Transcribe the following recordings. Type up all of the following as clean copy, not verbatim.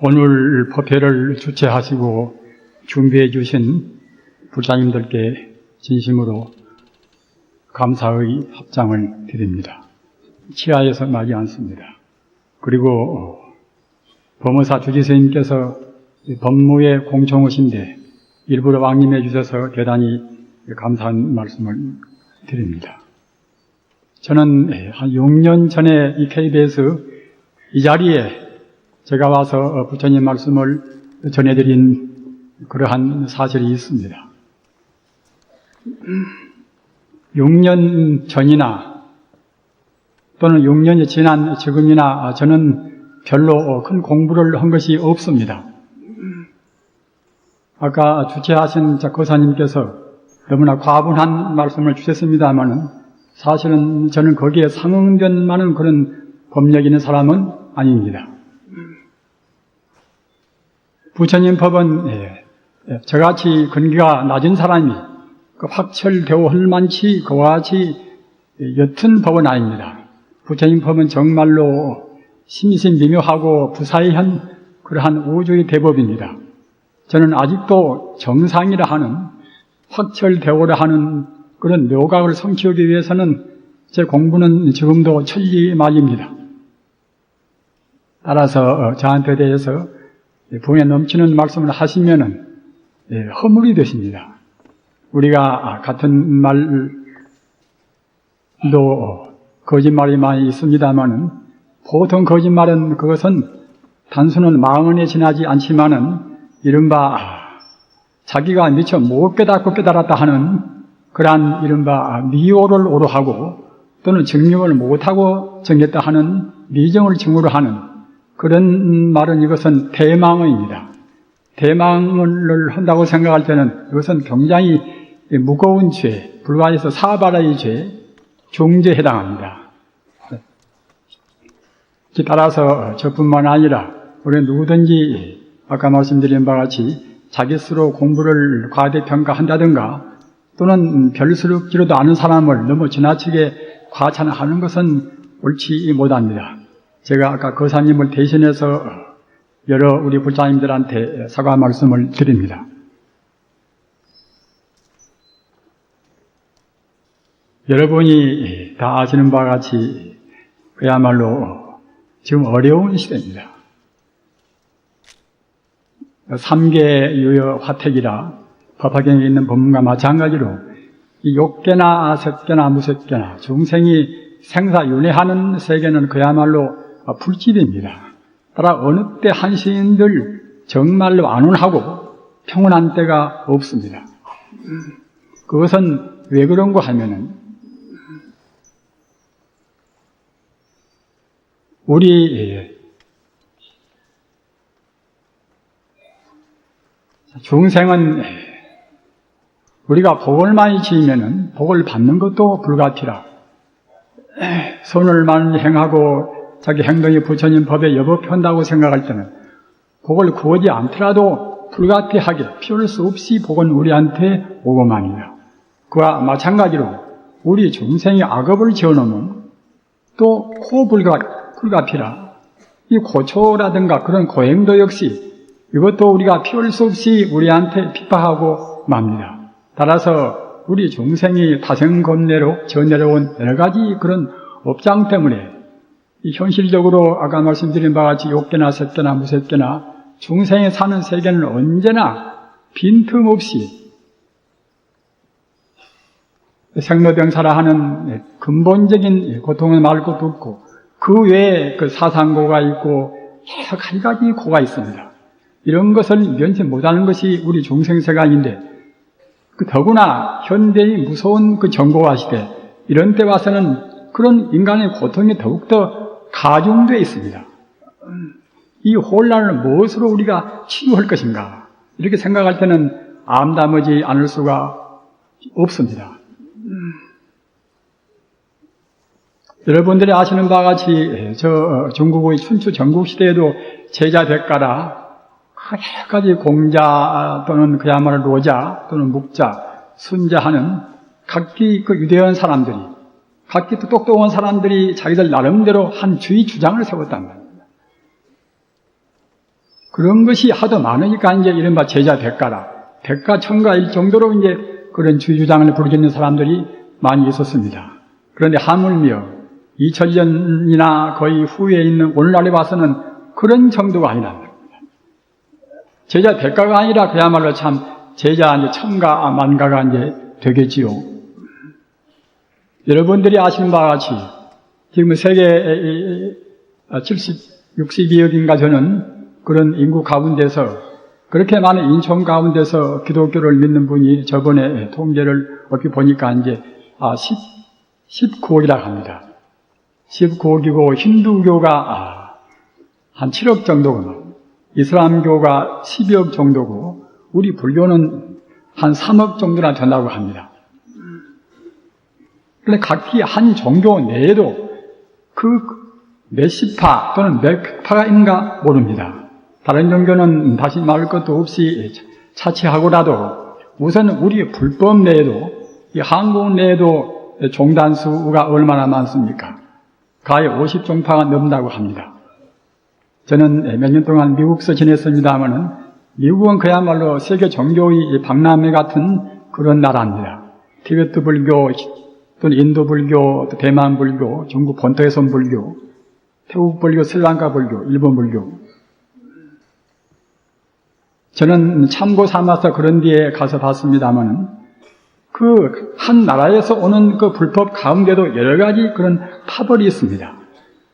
오늘 법회를 주최하시고 준비해 주신 불자님들께 진심으로 감사의 합장을 드립니다. 치하에서 말이 않습니다. 그리고 법무사 주지스님께서 법무의 공총으신데 일부러 왕림해 주셔서 대단히 감사한 말씀을 드립니다. 저는 한 6년 전에 이 KBS 이 자리에 제가 와서 부처님 말씀을 전해드린 그러한 사실이 있습니다. 6년 전이나 또는 6년이 지난 지금이나 저는 별로 큰 공부를 한 것이 없습니다. 아까 주최하신 거사님께서 너무나 과분한 말씀을 주셨습니다마는 사실은 저는 거기에 상응된 많은 그런 법력 있는 사람은 아닙니다. 부처님 법은 저같이 근기가 낮은 사람이 확철되어 할 만치 그와 같이 옅은 법은 아닙니다. 부처님 법은 정말로 심신미묘하고 부사의한 그러한 우주의 대법입니다. 저는 아직도 정상이라 하는 확철되오라 하는 그런 묘각을 성취하기 위해서는 제 공부는 지금도 천리말입니다. 따라서 저한테 대해서 부에 넘치는 말씀을 하시면은 허물이 되십니다. 우리가 같은 말도 거짓말이 많이 있습니다만은 보통 거짓말은 그것은 단순한 망언에 지나지 않지만은 이른바 자기가 미처 못 깨닫고 깨달았다 하는 그러한 이른바 미오를 오로하고 또는 증명을 못하고 정했다 하는 미정을 증오로 하는 그런 말은 이것은 대망언입니다. 대망언을 한다고 생각할 때는 이것은 굉장히 무거운 죄, 불과해서 사바라의 죄, 중죄에 해당합니다. 따라서 저뿐만 아니라 우리 누구든지 아까 말씀드린 바와 같이 자기 스스로 공부를 과대평가한다든가 또는 별스럽지도 않은 사람을 너무 지나치게 과찬하는 것은 옳지 못합니다. 제가 아까 거사님을 대신해서 여러 우리 불자님들한테 사과 말씀을 드립니다. 여러분이 다 아시는 바와 같이 그야말로 지금 어려운 시대입니다. 3계 유효 화택이라 법화경에 있는 법문과 마찬가지로 이 욕계나 색계나 무색계나 중생이 생사윤회하는 세계는 그야말로 불길입니다. 따라 어느 때 한 시인들 정말로 안온하고 평온한 때가 없습니다. 그것은 왜 그런가 하면은 우리 중생은 우리가 복을 많이 지으면은 복을 받는 것도 불가피라. 선을 많이 행하고 자기 행동이 부처님 법에 여법한다고 생각할 때는 복을 구하지 않더라도 불가피하게 피할 수 없이 복은 우리한테 오고만이다. 그와 마찬가지로 우리 중생이 악업을 지어놓으면 또 불가피라. 이 고초라든가 그런 고행도 역시 이것도 우리가 피할 수 없이 우리한테 핍박하고 맙니다. 따라서 우리 중생이 타생겁내로 져내려온 여러 가지 그런 업장 때문에 현실적으로 아까 말씀드린 바와 같이 욕계나 색계나 무색계나 중생이 사는 세계는 언제나 빈틈없이 생로병사라 하는 근본적인 고통을 말할 것도 없고 그 외에 그 사상고가 있고 여러 가지 고가 있습니다. 이런 것을 면치 못하는 것이 우리 중생세간인데 더구나 현대의 무서운 그 정보화 시대 이런 때 와서는 그런 인간의 고통이 더욱더 가중되어 있습니다. 이 혼란을 무엇으로 우리가 치유할 것인가 이렇게 생각할 때는 암담하지 않을 수가 없습니다. 여러분들이 아시는 바와 같이 중국의 춘추 전국시대에도 제자백가라 여러 가지 공자 또는 그야말로 노자 또는 묵자, 순자하는 각기 그 유대한 사람들이 각기 또 똑똑한 사람들이 자기들 나름대로 한 주의 주장을 세웠단 말입니다. 그런 것이 하도 많으니까 이제 이른바 제자 대가라. 대가 청가일 정도로 이제 그런 주장을 부르짖는 사람들이 많이 있었습니다. 그런데 하물며 2000년이나 거의 후에 있는 오늘날에 봐서는 그런 정도가 아니라 제자 대가가 아니라 그야말로 참 제자 이제 청가 만가가 이제 되겠지요. 여러분들이 아시는 바와 같이 지금 세계 62억인가 되는 그런 인구 가운데서 그렇게 많은 인종 가운데서 기독교를 믿는 분이 저번에 통계를 어떻게 보니까 이제 19억이라고 합니다. 19억이고 힌두교가 한 7억 정도고 이슬람교가 12억 정도고 우리 불교는 한 3억 정도나 된다고 합니다. 그런데 각기 한 종교 내에도 그 몇십 파 또는 몇 파가 있는가 모릅니다. 다른 종교는 다시 말할 것도 없이 차치하고라도 우선 우리 불법 내에도 이 한국 내에도 종단수가 얼마나 많습니까? 가히 50종파가 넘는다고 합니다. 저는 몇 년 동안 미국에서 지냈습니다마는 미국은 그야말로 세계 종교의 박람회 같은 그런 나라입니다. 티베트 불교, 또는 인도 불교, 또 대만 불교, 중국 본토에선 불교, 태국 불교, 스리랑카 불교, 일본 불교. 저는 참고 삼아서 그런 데에 가서 봤습니다마는 그 한 나라에서 오는 그 불법 가운데도 여러 가지 그런 파벌이 있습니다.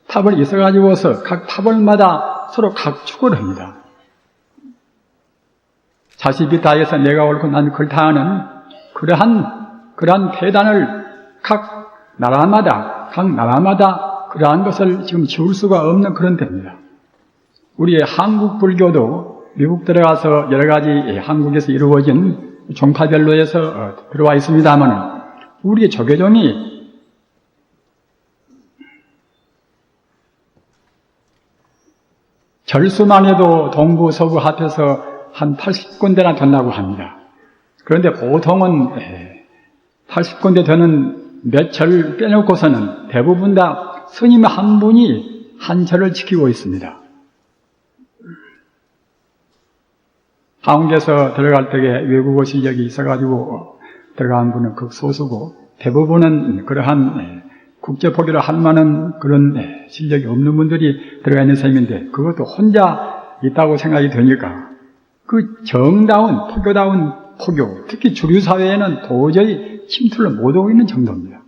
파벌이 있어가지고서 각 파벌마다 서로 각축을 합니다. 자식이 다해서 내가 옳고 난 그렇다 하는 그러한 대단을 각 나라마다 그러한 것을 지금 지울 수가 없는 그런 데입니다. 우리의 한국 불교도 미국 들어가서 여러 가지 한국에서 이루어진 종파별로 해서 들어와 있습니다만 우리의 조계종이 절수만 해도 동부, 서부 합해서 한 80군데나 된다고 합니다. 그런데 보통은 80군데 되는 몇 절을 빼놓고서는 대부분 다 스님 한 분이 한 절을 지키고 있습니다. 한국에서 들어갈 때에 외국어 실력이 있어가지고 들어간 분은 극소수고 대부분은 그러한 국제 포교를 할 만한 그런 실력이 없는 분들이 들어가 있는 셈인데 그것도 혼자 있다고 생각이 되니까 그 정다운 포교다운 포교, 특히 주류 사회에는 도저히 침투를 못하고 있는 정도입니다.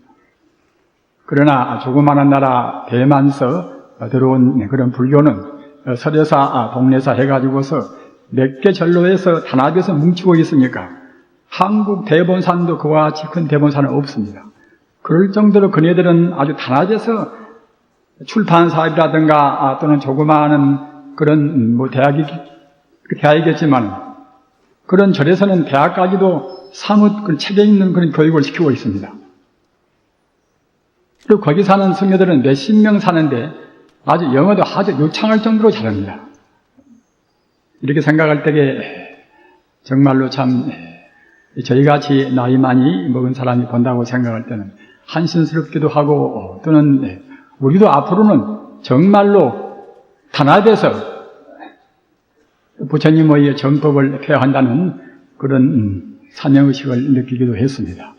그러나 조그마한 나라 대만서 들어온 그런 불교는 설해사, 동래사 해가지고서 몇 개 절로 해서 단합해서 뭉치고 있으니까 한국 대본산도 그와 같이 큰 대본산은 없습니다. 그럴 정도로 그네들은 아주 단합해서 출판 사업이라든가 또는 조그마한 그런 뭐 대학이겠지만 그런 절에서는 대학까지도 사뭇 그 책에 있는 그런 교육을 시키고 있습니다. 그리고 거기 사는 성녀들은 몇십 명 사는데 아주 영어도 아주 유창할 정도로 잘합니다. 이렇게 생각할 때에 정말로 참 저희같이 나이 많이 먹은 사람이 본다고 생각할 때는 한심스럽기도 하고 또는 우리도 앞으로는 정말로 단합해서 부처님의 정법을 폐하한다는 그런 사명의식을 느끼기도 했습니다.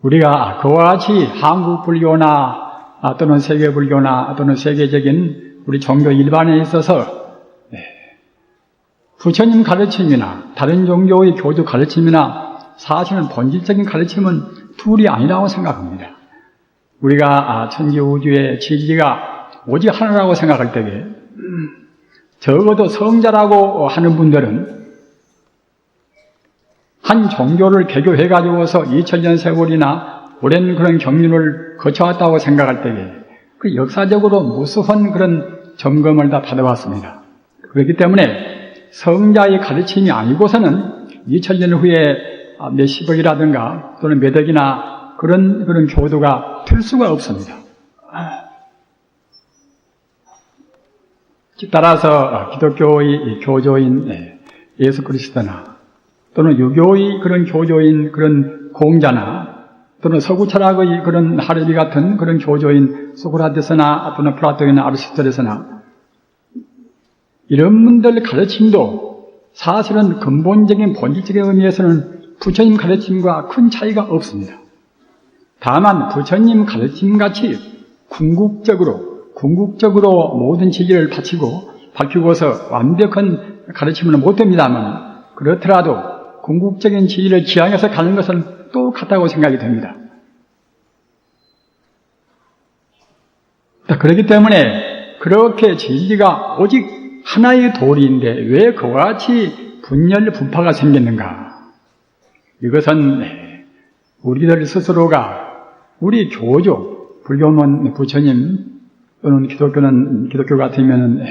우리가 그와 같이 한국 불교나 또는 세계 불교나 또는 세계적인 우리 종교 일반에 있어서 부처님 가르침이나 다른 종교의 교주 가르침이나 사실은 본질적인 가르침은 둘이 아니라고 생각합니다. 우리가 천지 우주의 진리가 오직 하나라고 생각할 때에 적어도 성자라고 하는 분들은 한 종교를 개교해가지고서 2000년 세월이나 오랜 그런 경륜을 거쳐왔다고 생각할 때에 그 역사적으로 무수한 그런 점검을 다 받아왔습니다. 그렇기 때문에 성자의 가르침이 아니고서는 2000년 후에 몇십억이라든가 또는 몇 억이나 그런 교도가 될 수가 없습니다. 따라서 기독교의 교조인 예수 그리스도나 또는 유교의 그런 교조인 그런 공자나 또는 서구 철학의 그런 하레비 같은 그런 교조인 소크라테스나 또는 플라톤이나 아리스토텔레스나 이런 분들 가르침도 사실은 근본적인 본질적인 의미에서는 부처님 가르침과 큰 차이가 없습니다. 다만 부처님 가르침같이 궁극적으로 모든 진리를 밝히고서 완벽한 가르침은 못 됩니다만, 그렇더라도 궁극적인 진리를 지향해서 가는 것은 또 같다고 생각이 됩니다. 그렇기 때문에 그렇게 진리가 오직 하나의 도리인데 왜 그와 같이 분파가 생겼는가? 이것은 우리들 스스로가 우리 교조, 불교는 부처님 또는 기독교 같으면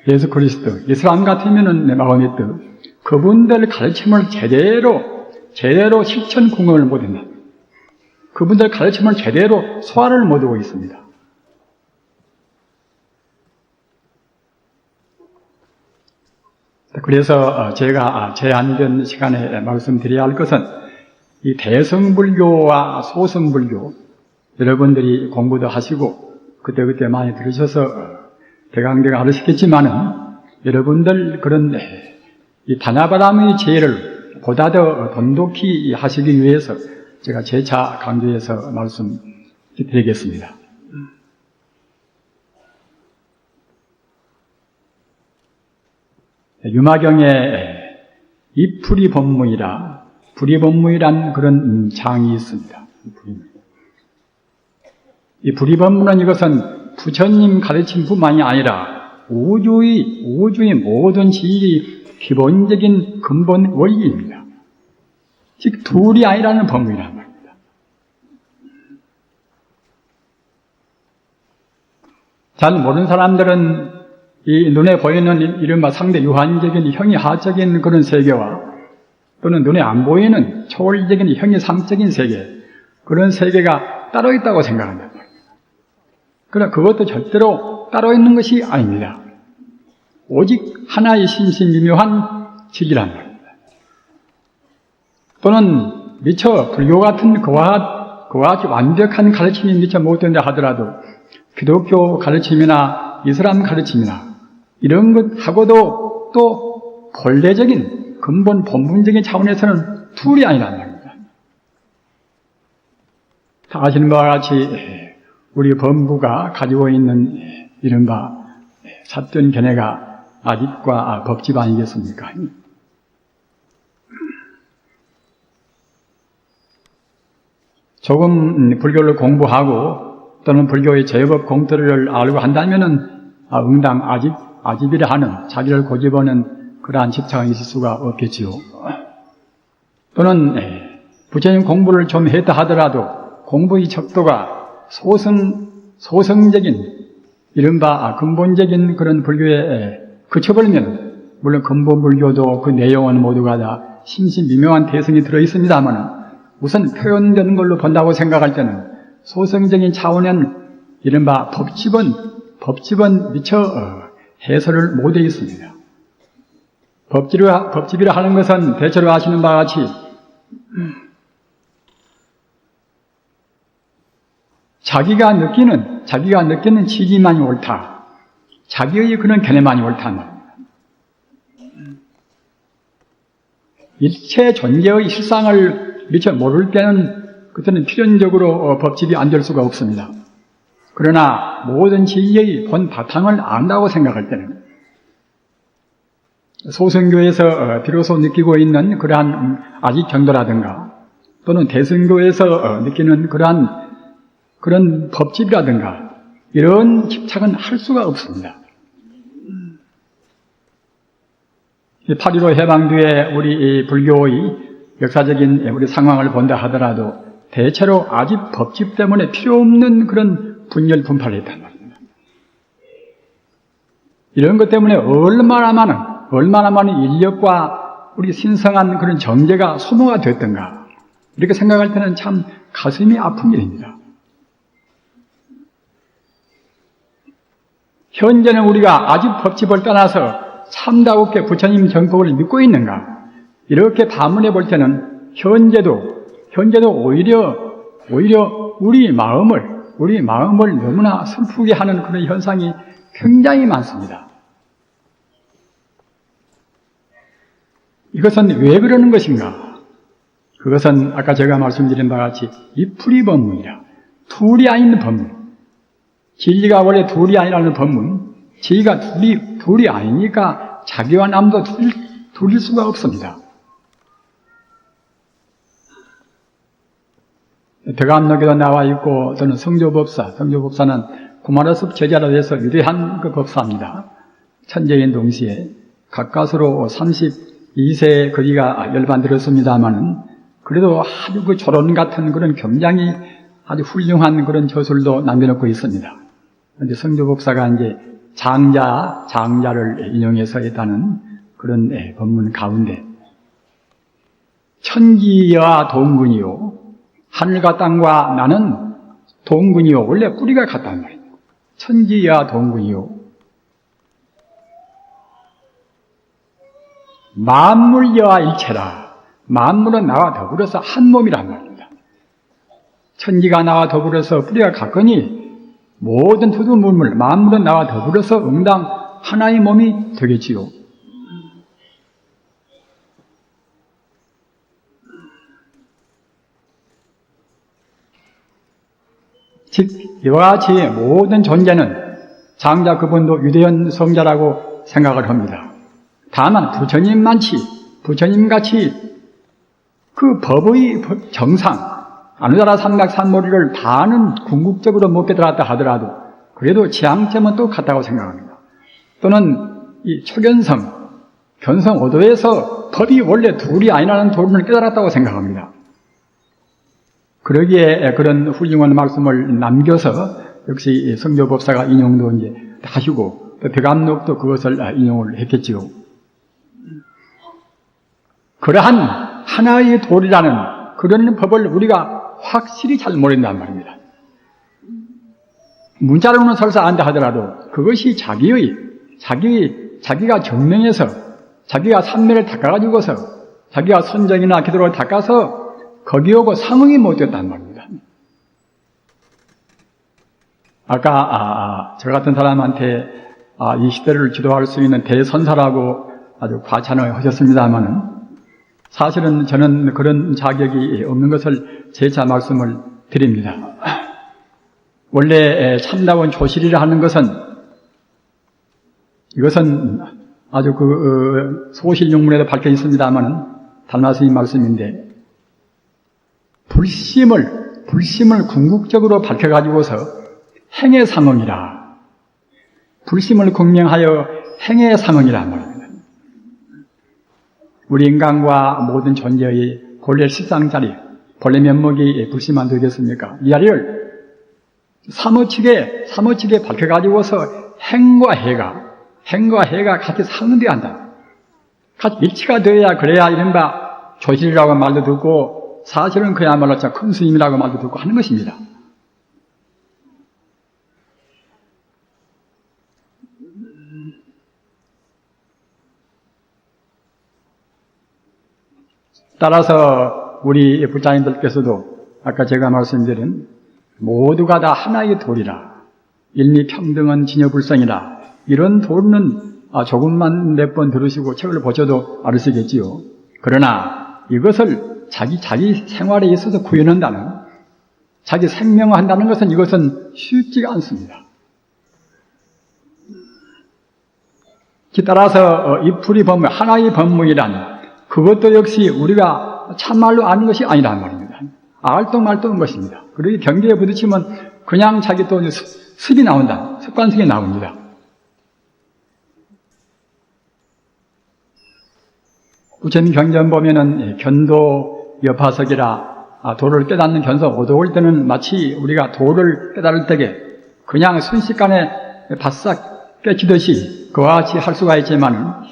예수 그리스도, 이슬람 같으면 마호메트, 그분들 가르침을 제대로 실천 공헌을 못한다. 그분들 가르침을 제대로 소화를 못하고 있습니다. 그래서 제가 제한된 시간에 말씀드려야 할 것은 이 대승불교와 소승불교, 여러분들이 공부도 하시고 그때 많이 들으셔서 대강대강 하시겠지만은 여러분들 그런 이 다나바람의 제를 보다 더 돈독히 하시기 위해서 제가 재차 강조해서 말씀드리겠습니다. 유마경에 이 불이법문이란 그런 장이 있습니다. 이 불이법문은 이것은 부처님 가르침뿐만이 아니라 우주의 모든 진리 기본적인 근본 원리입니다. 즉 둘이 아니라는 법문이란 말입니다. 잘 모르는 사람들은 이 눈에 보이는 이른바 상대 유한적인 형이하적인 그런 세계와 또는 눈에 안 보이는 초월적인 형이상적인 세계, 그런 세계가 따로 있다고 생각한다. 그러나 그것도 절대로 따로 있는 것이 아닙니다. 오직 하나의 신신미묘한 직이란 말입니다. 또는 미처 불교 같은 그와 같이 완벽한 가르침이 미처 못된다 하더라도 기독교 가르침이나 이슬람 가르침이나 이런 것하고도 또 본래적인 근본 본문적인 차원에서는 둘이 아니란 말입니다. 다 아시는 바와 같이 우리 법부가 가지고 있는 이른바 사전 견해가 아집과 법집 아니겠습니까? 조금 불교를 공부하고 또는 불교의 제법 공터를 알고 한다면은 응당 아집이라 하는 자기를 고집하는 그러한 집착이 있을 수가 없겠지요. 또는 부처님 공부를 좀 했다 하더라도 공부의 척도가 소성적인 이른바 근본적인 그런 불교에 그쳐버리면 물론 근본 불교도 그 내용은 모두가 다 심신미묘한 대성이 들어있습니다만 우선 표현되는 걸로 본다고 생각할 때는 소성적인 차원은 이른바 법집은 미처 해설을 못해 있습니다. 법집이라 하는 것은 대체로 아시는 바와 같이 자기가 느끼는 지기만이 옳다. 자기의 그런 견해만이 옳다는 말입니다. 일체 존재의 실상을 미처 모를 때는 그때는 필연적으로 법집이 안 될 수가 없습니다. 그러나 모든 진리의 본 바탕을 안다고 생각할 때는 소승교에서 비로소 느끼고 있는 그러한 아직 정도라든가 또는 대승교에서 느끼는 그런 법집이라든가 이런 집착은 할 수가 없습니다. 8.15 해방 뒤에 우리 불교의 역사적인 우리 상황을 본다 하더라도 대체로 아직 법집 때문에 필요 없는 그런 분열 분파를 했단 말입니다. 이런 것 때문에 얼마나 많은 인력과 우리 신성한 그런 정제가 소모가 됐던가 이렇게 생각할 때는 참 가슴이 아픈 일입니다. 현재는 우리가 아직 법집을 떠나서 참다롭게 부처님 정법을 믿고 있는가 이렇게 반문해 볼 때는 현재도 오히려 우리 마음을 너무나 슬프게 하는 그런 현상이 굉장히 많습니다. 이것은 왜 그러는 것인가? 그것은 아까 제가 말씀드린 바와 같이 이풀이 법문이라. 둘이 아닌 법문. 진리가 원래 둘이 아니라는 법문. 지가 둘이 아니니까 자기와 남도 둘일 수가 없습니다. 대감록에도 나와 있고, 또는 성조법사는 구마라섭 제자로 돼서 위대한 그 법사입니다. 천재인 동시에 가까스로 32세의 거리가 열반들었습니다마는 그래도 아주 그 조론 같은 그런 굉장히 아주 훌륭한 그런 저술도 남겨놓고 있습니다. 그런데 성조법사가 이제 장자를 인용해서 했다는 그런 법문 가운데 천지와 동근이요 하늘과 땅과 나는 동근이요 원래 뿌리가 같단 말이에요. 천지와 동근이요 만물여와 일체라. 만물은 나와 더불어서 한 몸이란 말입니다. 천지가 나와 더불어서 뿌리가 같거니 모든 두두물물 만물은 나와 더불어서 응당 하나의 몸이 되겠지요. 즉 이와 같이 모든 존재는 장자 그분도 위대한 성자라고 생각을 합니다. 다만 부처님같이 그 법의 정상 아누다라 삼각 삼모리를 다는 궁극적으로 못 깨달았다 하더라도 그래도 지향점은 또 같다고 생각합니다. 또는 이 초견성, 견성 5도에서 법이 원래 둘이 아니라는 도리를 깨달았다고 생각합니다. 그러기에 그런 훌륭한 말씀을 남겨서 역시 성조법사가 인용도 이제 하시고 또 대감록도 그것을 인용을 했겠지요. 그러한 하나의 도리라는 그런 법을 우리가 확실히 잘 모른단 말입니다. 문자로는 설사 안다 하더라도 그것이 자기가 정명해서 자기가 삼매를 닦아가지고서 자기가 선정이나 기도를 닦아서 거기오고 상응이 못 됐단 말입니다. 아까 저 같은 사람한테 이 시대를 지도할 수 있는 대선사라고 아주 과찬을 하셨습니다마는 사실은 저는 그런 자격이 없는 것을 재차 말씀을 드립니다. 원래 참다운 조실이라 하는 이것은 아주 소실용문에도 밝혀 있습니다만 달마스님 말씀인데 불심을 궁극적으로 밝혀가지고서 행의 상응이라 불심을 공명하여 행의 상응이라 말입니다. 우리 인간과 모든 존재의 본래 실상자리, 본래 면목이 불심만 되겠습니까? 이 자리를 사무치게 밝혀가지고서 행과 해가 같이 상응돼야 한다. 같이 일치가 되어야 그래야 이른바 조실이라고 말도 듣고 사실은 그야말로 큰 스님이라고 말도 듣고 하는 것입니다. 따라서 우리 부자님들께서도 아까 제가 말씀드린 모두가 다 하나의 도리라 일미평등은 진여불성이라 이런 도리는 조금만 몇 번 들으시고 책을 보셔도 알으시겠지요. 그러나 이것을 자기 생활에 있어서 구현한다는 자기 생명화한다는 것은 이것은 쉽지가 않습니다. 따라서 이 풀이 법문 하나의 법문이란 그것도 역시 우리가 참말로 아는 것이 아니란 말입니다. 알똥말똥한 것입니다. 그러기 경계에 부딪히면 그냥 자기 또 습이 나온다. 습관성이 나옵니다. 부처님 경전 보면은 견도 여파석이라 도를 깨닫는 견성 오도올 때는 마치 우리가 도를 깨달을 때에 그냥 순식간에 바싹 깨치듯이 그와 같이 할 수가 있지만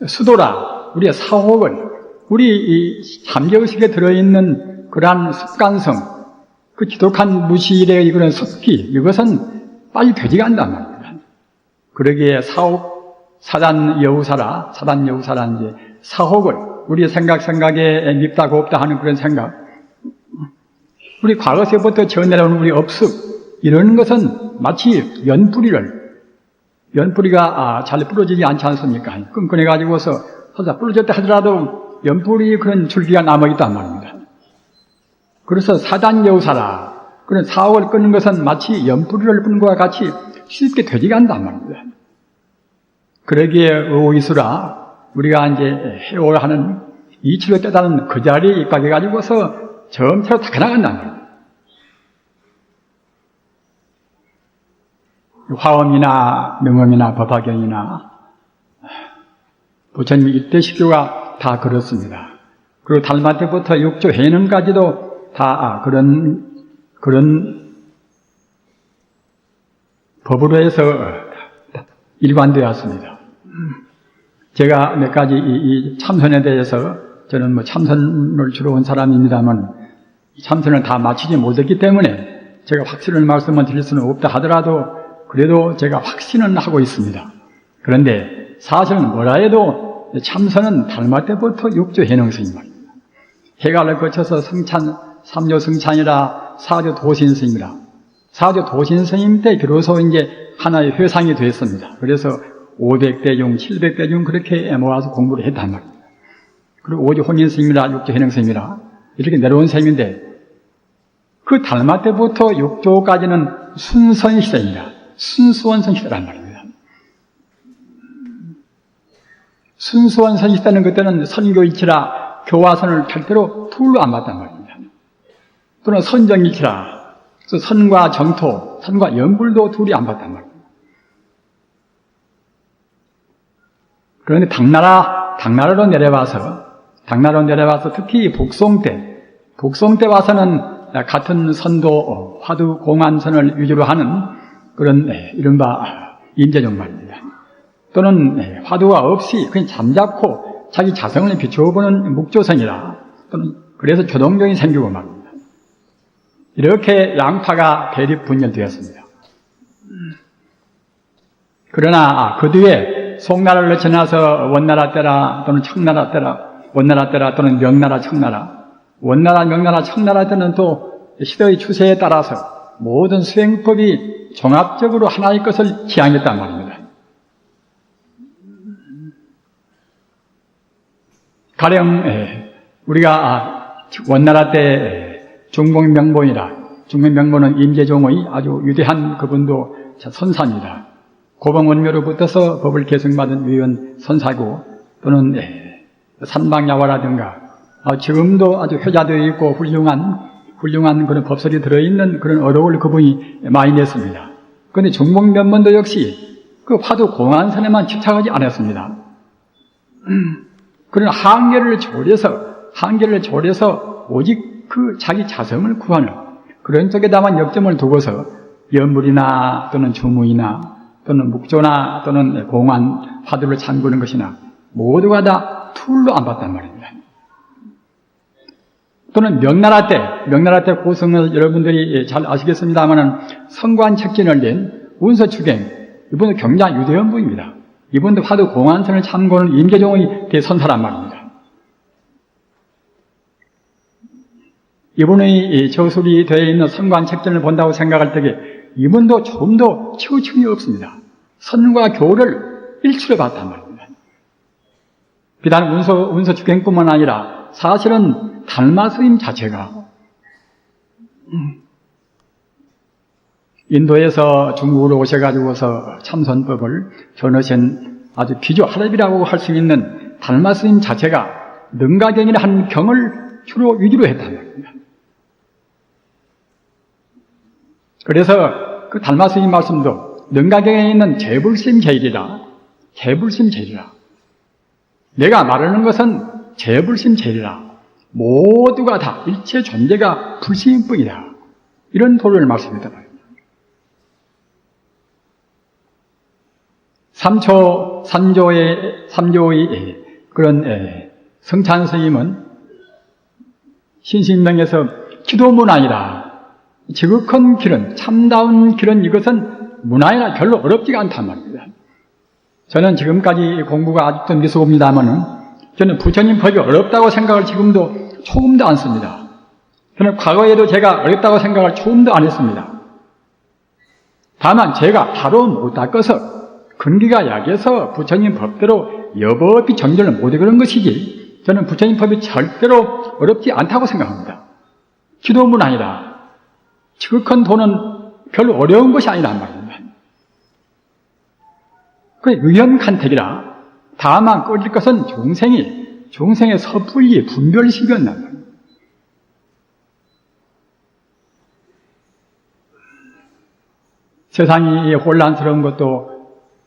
수도라 우리의 사혹은 우리 이 잠재의식에 들어있는 그러한 습관성 그 지독한 무시일의 그런 습기 이것은 빨리 되지가 않단 말입니다. 그러기에 사단 여우사라 이제 사혹을 우리의 생각에 밉다 곱다 하는 그런 생각 우리 과거서부터 전해온 우리 업습 이런 것은 마치 연뿌리를 연뿌리가 잘 부러지지 않지 않습니까? 끈끈해가지고서 설사 부러졌다 하더라도 연뿌리 그런 줄기가 남아있단 말입니다. 그래서 사단여우사라, 그런 사옥을 끊는 것은 마치 연뿌리를 끊는 것과 같이 쉽게 되지가 않단 말입니다. 그러기에 의이수라, 우리가 이제 해오를 하는 이치를 깨달은 그 자리에 입각해가지고서 점차로 다 나간단 말입니다. 화엄이나 명엄이나 법화경이나 부처님 일대 식교가 다 그렇습니다. 그리고 달마 때부터 육조 해능까지도 다 그런 법으로 해서 일관되었습니다. 제가 몇 가지 이 참선에 대해서 저는 뭐 참선을 주로 온 사람입니다만 참선을 다 마치지 못했기 때문에 제가 확신을 말씀을 드릴 수는 없다 하더라도 그래도 제가 확신은 하고 있습니다. 그런데 사실은 뭐라 해도 참선은 달마 때부터 육조 해능스님 말입니다. 해갈을 거쳐서 성찬, 삼조 성찬이라 사조 도신 스님이라 사조 도신 스님 때 비로소 이제 하나의 회상이 됐습니다. 그래서 500대 중, 700대 중 그렇게 모아서 공부를 했단 말입니다. 그리고 오지 혼인 스님이라 육조 해능 스님이라 이렇게 내려온 셈인데 그 달마 때부터 육조까지는 순선 시대입니다. 순수원선 시대란 말입니다. 순수원선 시대는 그때는 선교일치라 교화선을 별도로 둘로 안 봤단 말입니다. 또는 선정일치라 선과 정토, 선과 연불도 둘이 안 봤단 말입니다. 그런데 당나라로 내려와서 특히 복송 때 와서는 같은 선도 화두 공안선을 위주로 하는 그런 이른바 임재종 말입니다. 또는 화두가 없이 그냥 잠자코 자기 자성을 비추어보는 묵조선이라 또는 그래서 조동종이 생기고 말입니다. 이렇게 양파가 대립 분열되었습니다. 그러나 그 뒤에 송나라를 지나서 원나라 때라 또는 청나라 때라 원나라 때라 또는 명나라 청나라 원나라 명나라 청나라 때는 또 시대의 추세에 따라서 모든 수행법이 종합적으로 하나의 것을 지향했단 말입니다. 가령 우리가 원나라 때 중공명보는 임재종의 아주 위대한 그분도 선사입니다. 고봉원묘로 붙어서 법을 계승받은 위원 선사고 또는 산방야화라든가 지금도 아주 효자되어 있고 훌륭한 그런 법설이 들어있는 그런 어록을 그분이 많이 냈습니다. 그런데 중공면문도 역시 그 화두 공안선에만 집착하지 않았습니다. 그런 한계를 조려서 오직 그 자기 자성을 구하는 그런 쪽에다만 역점을 두고서 연물이나 또는 주무이나 또는 묵조나 또는 공안 화두를 잠그는 것이나 모두가 다 툴로 안 봤단 말입니다. 또는 명나라 때 고성을 여러분들이 잘 아시겠습니다만은 성관책진을 낸 운서추경, 이분은 경자 유대연부입니다. 이분도 화두 공안선을 참고는 임재종의 대선사란 말입니다. 이분의 저술이 되어 있는 성관책진을 본다고 생각할 때에 이분도 좀 더 치우침이 없습니다. 선과 교를 일치로 봤단 말입니다. 비단 운서추경뿐만 아니라 사실은 달마 스님 자체가 인도에서 중국으로 오셔가지고서 참선법을 전하신 아주 비주 하랍이라고 할 수 있는 달마 스님 자체가 능가경이라 한 경을 주로 위주로 했단 말입니다. 그래서 그 달마 스님 말씀도 능가경에 있는 재불심제일이라 내가 말하는 것은 재불심제일이라 모두가 다 일체 존재가 불심뿐이다. 이런 도를 말씀했단 말입니다. 삼조의 그런 성찬 스님은 신신명에서 기도문안이라 지극한 길은 참다운 길은 이것은 문안이라 별로 어렵지가 않단 말입니다. 저는 지금까지 공부가 아직도 미숙합니다만은 저는 부처님 법이 어렵다고 생각을 지금도 조금도 안 씁니다. 저는 과거에도 제가 어렵다고 생각을 조금도 안 했습니다. 다만 제가 바로 못 닦아서 근기가 약해서 부처님 법대로 여법이 정결을 못해 그런 것이지, 저는 부처님 법이 절대로 어렵지 않다고 생각합니다. 기도문 아니라 지극한 도는 별로 어려운 것이 아니란 말입니다. 그 의연간택이라 다만 꺼질 것은 중생의 섣불리 분별식이었단 말입니다. 세상이 혼란스러운 것도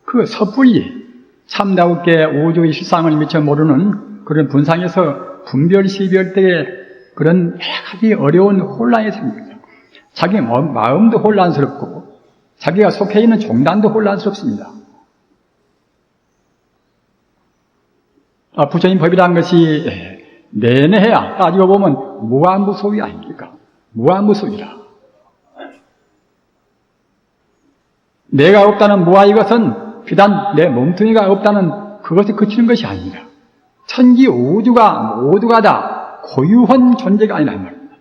그 섣불리 참다우게 우주의 실상을 미처 모르는 그런 분상에서 분별시별 때에 그런 여러 가지 어려운 혼란이 생깁니다. 자기 마음도 혼란스럽고 자기가 속해 있는 종단도 혼란스럽습니다. 부처님 법이라는 것이 내내해야 따지고 보면 무한무소위 아닙니까? 무한무소위라. 내가 없다는 무아의 것은 비단 내 몸뚱이가 없다는 그것에 그치는 것이 아닙니다. 천지 우주가 모두가 다 고유한 존재가 아니란 말입니다.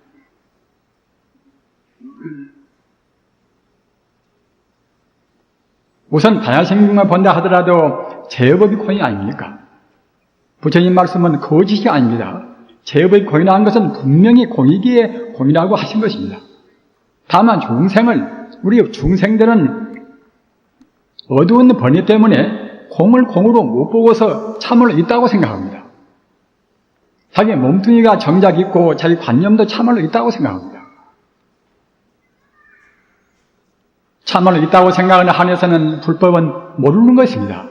우선 다야생명을 본다 하더라도 제법이 공이 아닙니까? 부처님 말씀은 거짓이 아닙니다. 제법이 공이라는 것은 분명히 공이기에 공이라고 하신 것입니다. 다만 우리 중생들은 어두운 번뇌 때문에 공을 공으로 못 보고서 참으로 있다고 생각합니다. 자기 몸뚱이가 정작 있고 자기 관념도 참으로 있다고 생각합니다. 참으로 있다고 생각하는 한에서는 불법은 모르는 것입니다.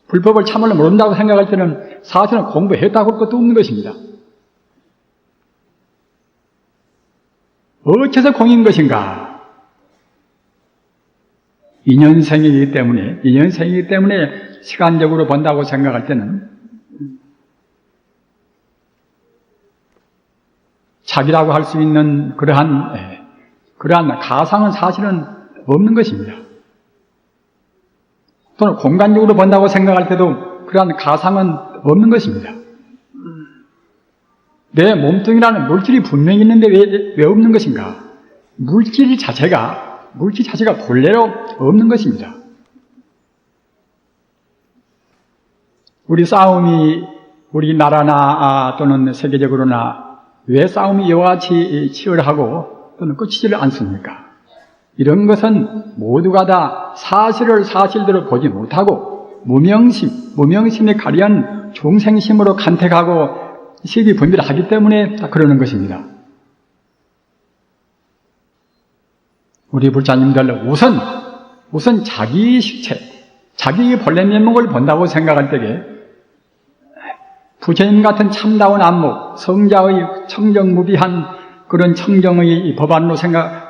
불법을 참으로 모른다고 생각할 때는 사실은 공부했다고 할 것도 없는 것입니다. 어째서 공인 것인가? 인연생이기 때문에 시간적으로 본다고 생각할 때는 자기라고 할 수 있는 그러한 가상은 사실은 없는 것입니다. 또는 공간적으로 본다고 생각할 때도 그러한 가상은 없는 것입니다. 내 몸뚱이라는 물질이 분명히 있는데 왜 없는 것인가? 물질 자체가 본래로 없는 것입니다. 우리나라나 또는 세계적으로나 왜 싸움이 이와 같이 치열하고 또는 끝이지를 않습니까? 이런 것은 모두가 다 사실을 사실대로 보지 못하고 무명심에 가려한 중생심으로 간택하고 시기분별을 하기 때문에 그러는 것입니다. 우리 불자님들 우선 자기 실체, 자기의 본래 면목을 본다고 생각할 때에 부처님 같은 참다운 안목, 성자의 청정무비한 그런 청정의 법안으로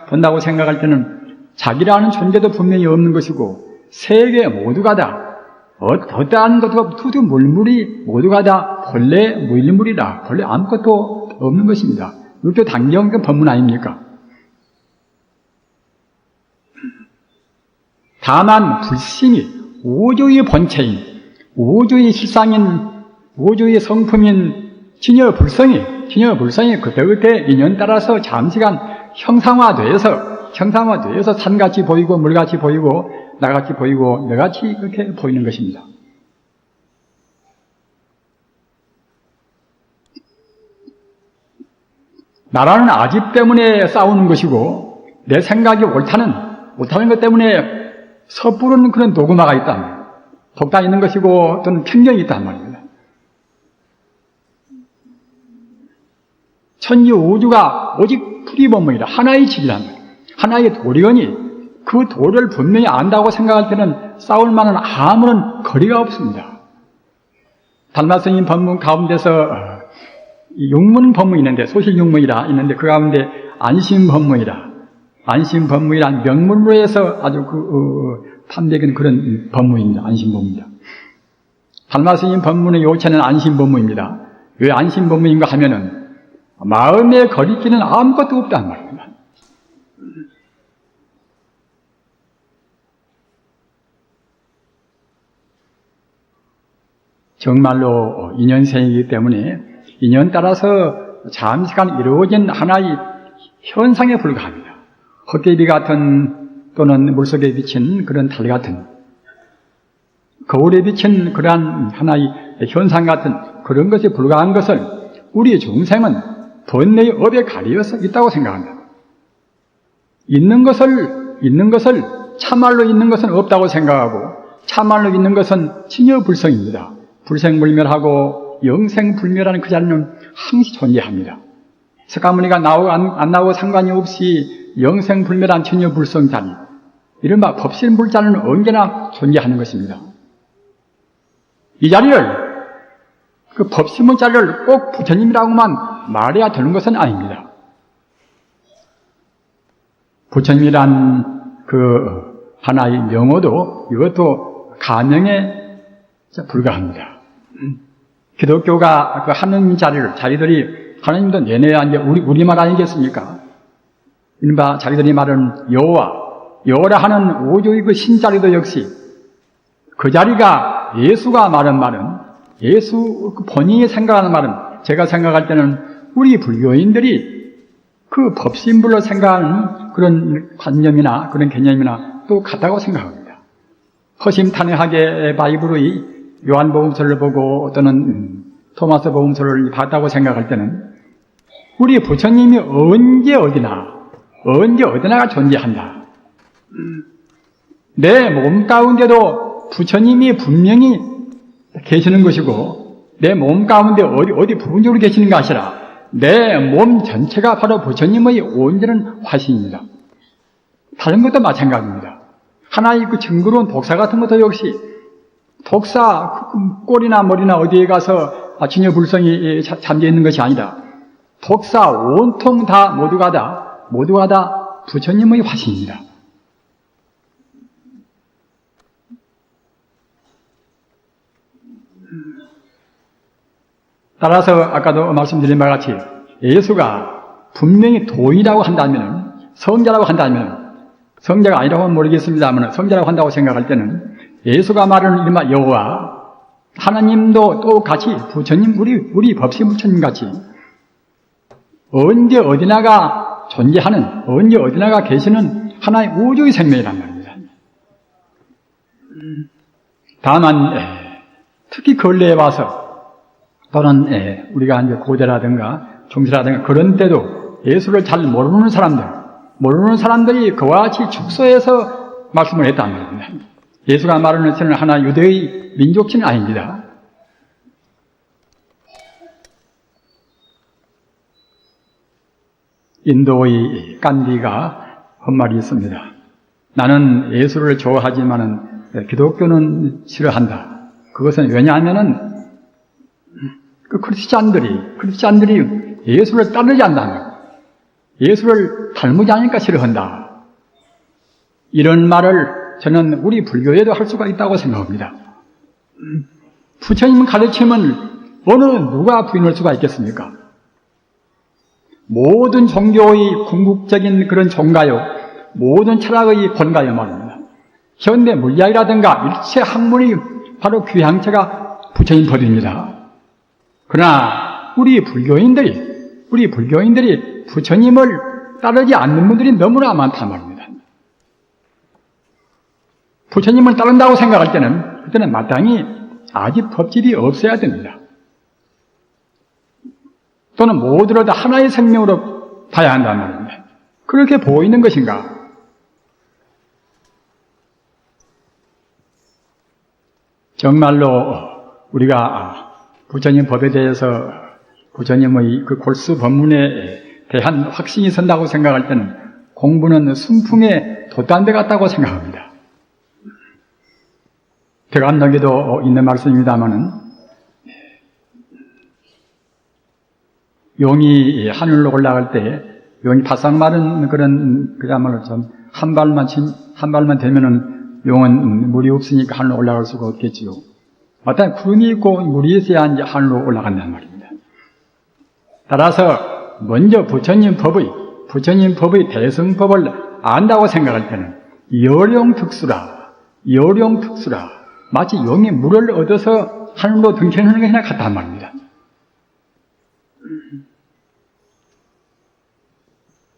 본다고 생각할 때는 자기라는 존재도 분명히 없는 것이고 세계 모두가 다 어떠한 것도 두두물물이 모두가 다 본래 무일물이라 본래 아무것도 없는 것입니다. 육조 당경 법문 아닙니까? 다만 불심이 우주의 본체인, 우주의 실상인, 우주의 성품인 진여불성이 그때그때 인연 따라서 잠시간 형상화되어서 산같이 보이고 물같이 보이고 나같이 보이고 너같이 그렇게 보이는 것입니다. 나라는 아집 때문에 싸우는 것이고 내 생각이 옳다는 것 때문에 섣부른 그런 도구마가 있단 말이에요. 독단이 있는 것이고 또는 편견이 있단 말입니다. 천지 우주가 오직 풀이본문이라 하나의 질이란 말이에요. 하나의 도리언이 그 도를 분명히 안다고 생각할 때는 싸울 만한 아무런 거리가 없습니다. 달마스님 법문 가운데서 육문 법문이 있는데 소실육문이라 있는데 그 가운데 안심법문이란 명문으로 해서 아주 탐되는 그런 법문입니다. 안심법문입니다. 달마스님 법문의 요체는 안심법문입니다. 왜 안심법문인가 하면은 마음의 거리끼는 아무것도 없단 말입니다. 정말로 인연생이기 때문에 인연 따라서 잠시간 이루어진 하나의 현상에 불과합니다. 헛개비 같은 또는 물속에 비친 그런 달 같은, 거울에 비친 그러한 하나의 현상 같은 그런 것이 불과한 것을 우리 중생은 번뇌의 업에 가려서 있다고 생각합니다. 있는 것을 참말로 있는 것은 없다고 생각하고 참말로 있는 것은 진여불성입니다. 불생불멸하고 영생불멸하는 그 자리는 항시 존재합니다. 석가모니가 나오고 안 나오고 상관이 없이 영생불멸한 진여불성 자리, 이른바 법신불자는 언제나 존재하는 것입니다. 이 자리를, 그 법신불자를 꼭 부처님이라고만 말해야 되는 것은 아닙니다. 부처님이란 그 하나의 명호도 이것도 가명에 불과합니다. 기독교가 그 하느님 자리들이 하느님도 내내야 이제 우리말 아니겠습니까? 이른바 자기들이 말하는 여호와라 하는 오조의 그 신자리도 역시 그 자리가 예수가 말한 말은, 예수 본인이 생각하는 말은, 제가 생각할 때는 우리 불교인들이 그 법신불로 생각하는 그런 관념이나 그런 개념이나 또 같다고 생각합니다. 허심탄회하게 바이블의 요한복음서를 보고 또는 토마스 복음서를 봤다고 생각할 때는 우리 부처님이 언제 어디나가 존재한다. 내 몸 가운데도 부처님이 분명히 계시는 것이고 내 몸 가운데 어디 부분적으로 계시는 것이 아니라 내 몸 전체가 바로 부처님의 온전한 화신입니다. 다른 것도 마찬가지입니다. 하나의 그 징그러운 독사 같은 것도 역시 독사 꼬리나 머리나 어디에 가서 진여불성이 잠겨 있는 것이 아니다. 독사 온통 다 모두가 다 부처님의 화신입니다. 따라서 아까도 말씀드린 바와 같이 예수가 분명히 도인이라고 한다면, 성자라고 한다면, 성자가 아니라고 하면 모르겠습니다만 성자라고 한다고 생각할 때는 예수가 말하는 이른바 여호와, 하나님도 또 같이 부처님, 우리 법신 부처님 같이 언제 어디나가 존재하는, 언제 어디나가 계시는 하나의 우주의 생명이란 말입니다. 다만 특히 근래에 와서 또는 우리가 이제 고대라든가 중세라든가 그런 때도 예수를 잘 모르는 사람들이 그와 같이 축소해서 말씀을 했단 말입니다. 예수가 말하는 것은 하나 유대의 민족신은 아닙니다. 인도의 간디가 한 말이 있습니다. 나는 예수를 좋아하지만은 기독교는 싫어한다. 그것은 왜냐하면은 그 크리스찬들이 예수를 따르지 않는다. 예수를 닮지 않으니까 싫어한다. 이런 말을 저는 우리 불교에도 할 수가 있다고 생각합니다. 부처님 가르침은 어느 누가 부인할 수가 있겠습니까? 모든 종교의 궁극적인 그런 종가요, 모든 철학의 본가요 말입니다. 현대 물리학이라든가 일체 학문이 바로 귀향체가 부처님 법입니다. 그러나 우리 불교인들이 부처님을 따르지 않는 분들이 너무나 많단 말입니다. 부처님을 따른다고 생각할 때는 그때는 마땅히 아직 법집이 없어야 됩니다. 또는 모두를 다 하나의 생명으로 봐야 한단 말입니다. 그렇게 보이는 것인가? 정말로 우리가 부처님 법에 대해서 부처님의 그 골수 법문에 대한 확신이 선다고 생각할 때는 공부는 순풍에 돛단배 같다고 생각합니다. 대감록에도 있는 말씀입니다마는 용이 하늘로 올라갈 때 용이 바싹 마른 그야말로 좀 한 발만 되면은 용은 물이 없으니까 하늘로 올라갈 수가 없겠지요. 마땅히 구름이 있고 물이 있어야 이제 하늘로 올라간단 말입니다. 따라서 먼저 부처님 법의 대승법을 안다고 생각할 때는 여룡특수라 마치 용이 물을 얻어서 하늘로 등천하는 것이나 같단 말입니다.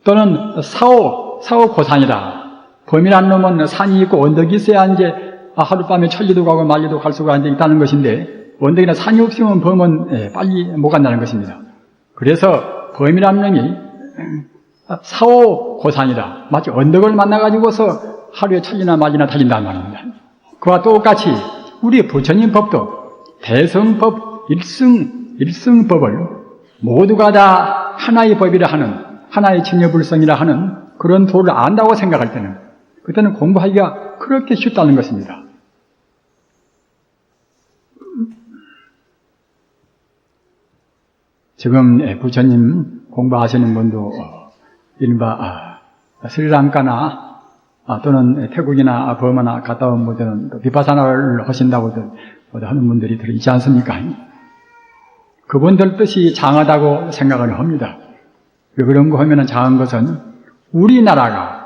또는 사오고산이라 범이라는 놈은 산이 있고 언덕이 있어야 이제 하룻밤에 천리도 가고 만리도 갈 수가 이제 있다는 것인데, 언덕이나 산이 없으면 범은 빨리 못 간다는 것입니다. 그래서 범이라는 놈이 사오고산이다. 마치 언덕을 만나가지고서 하루에 천리나 만리나 달린단 말입니다. 그와 똑같이 우리 부처님 법도 대성법 일승법을 모두가 다 하나의 법이라 하는, 하나의 진여불성이라 하는 그런 도를 안다고 생각할 때는, 그때는 공부하기가 그렇게 쉽다는 것입니다. 지금 부처님 공부하시는 분도 이른바 스리랑카나 또는 태국이나 버마나 갔다 온 분들은 비파사나를 하신다고들 하는 분들이 있지 않습니까? 그분들 뜻이 장하다고 생각을 합니다. 그런 거 하면은 장한 것은 우리나라가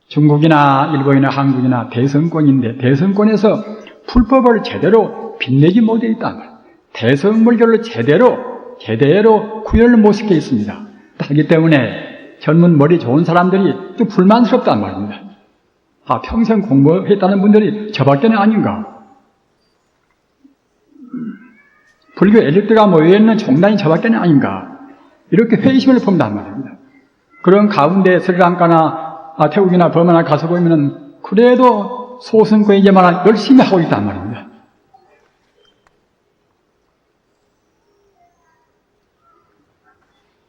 중국이나 일본이나 한국이나 대성권인데, 대성권에서 불법을 제대로 빛내지 못해 있단 말이에요. 대성불교를 제대로 구현을 못 시켜 있습니다. 하기 때문에 젊은 머리 좋은 사람들이 좀 불만스럽단 말입니다. 평생 공부했다는 분들이 저밖에는 아닌가. 불교 엘리트가 모여있는 종단이 저밖에는 아닌가. 이렇게 회의심을 품단 말입니다. 그런 가운데 스리랑카나 태국이나 버마나 가서 보면은 그래도 소승권이지만 열심히 하고 있단 말입니다.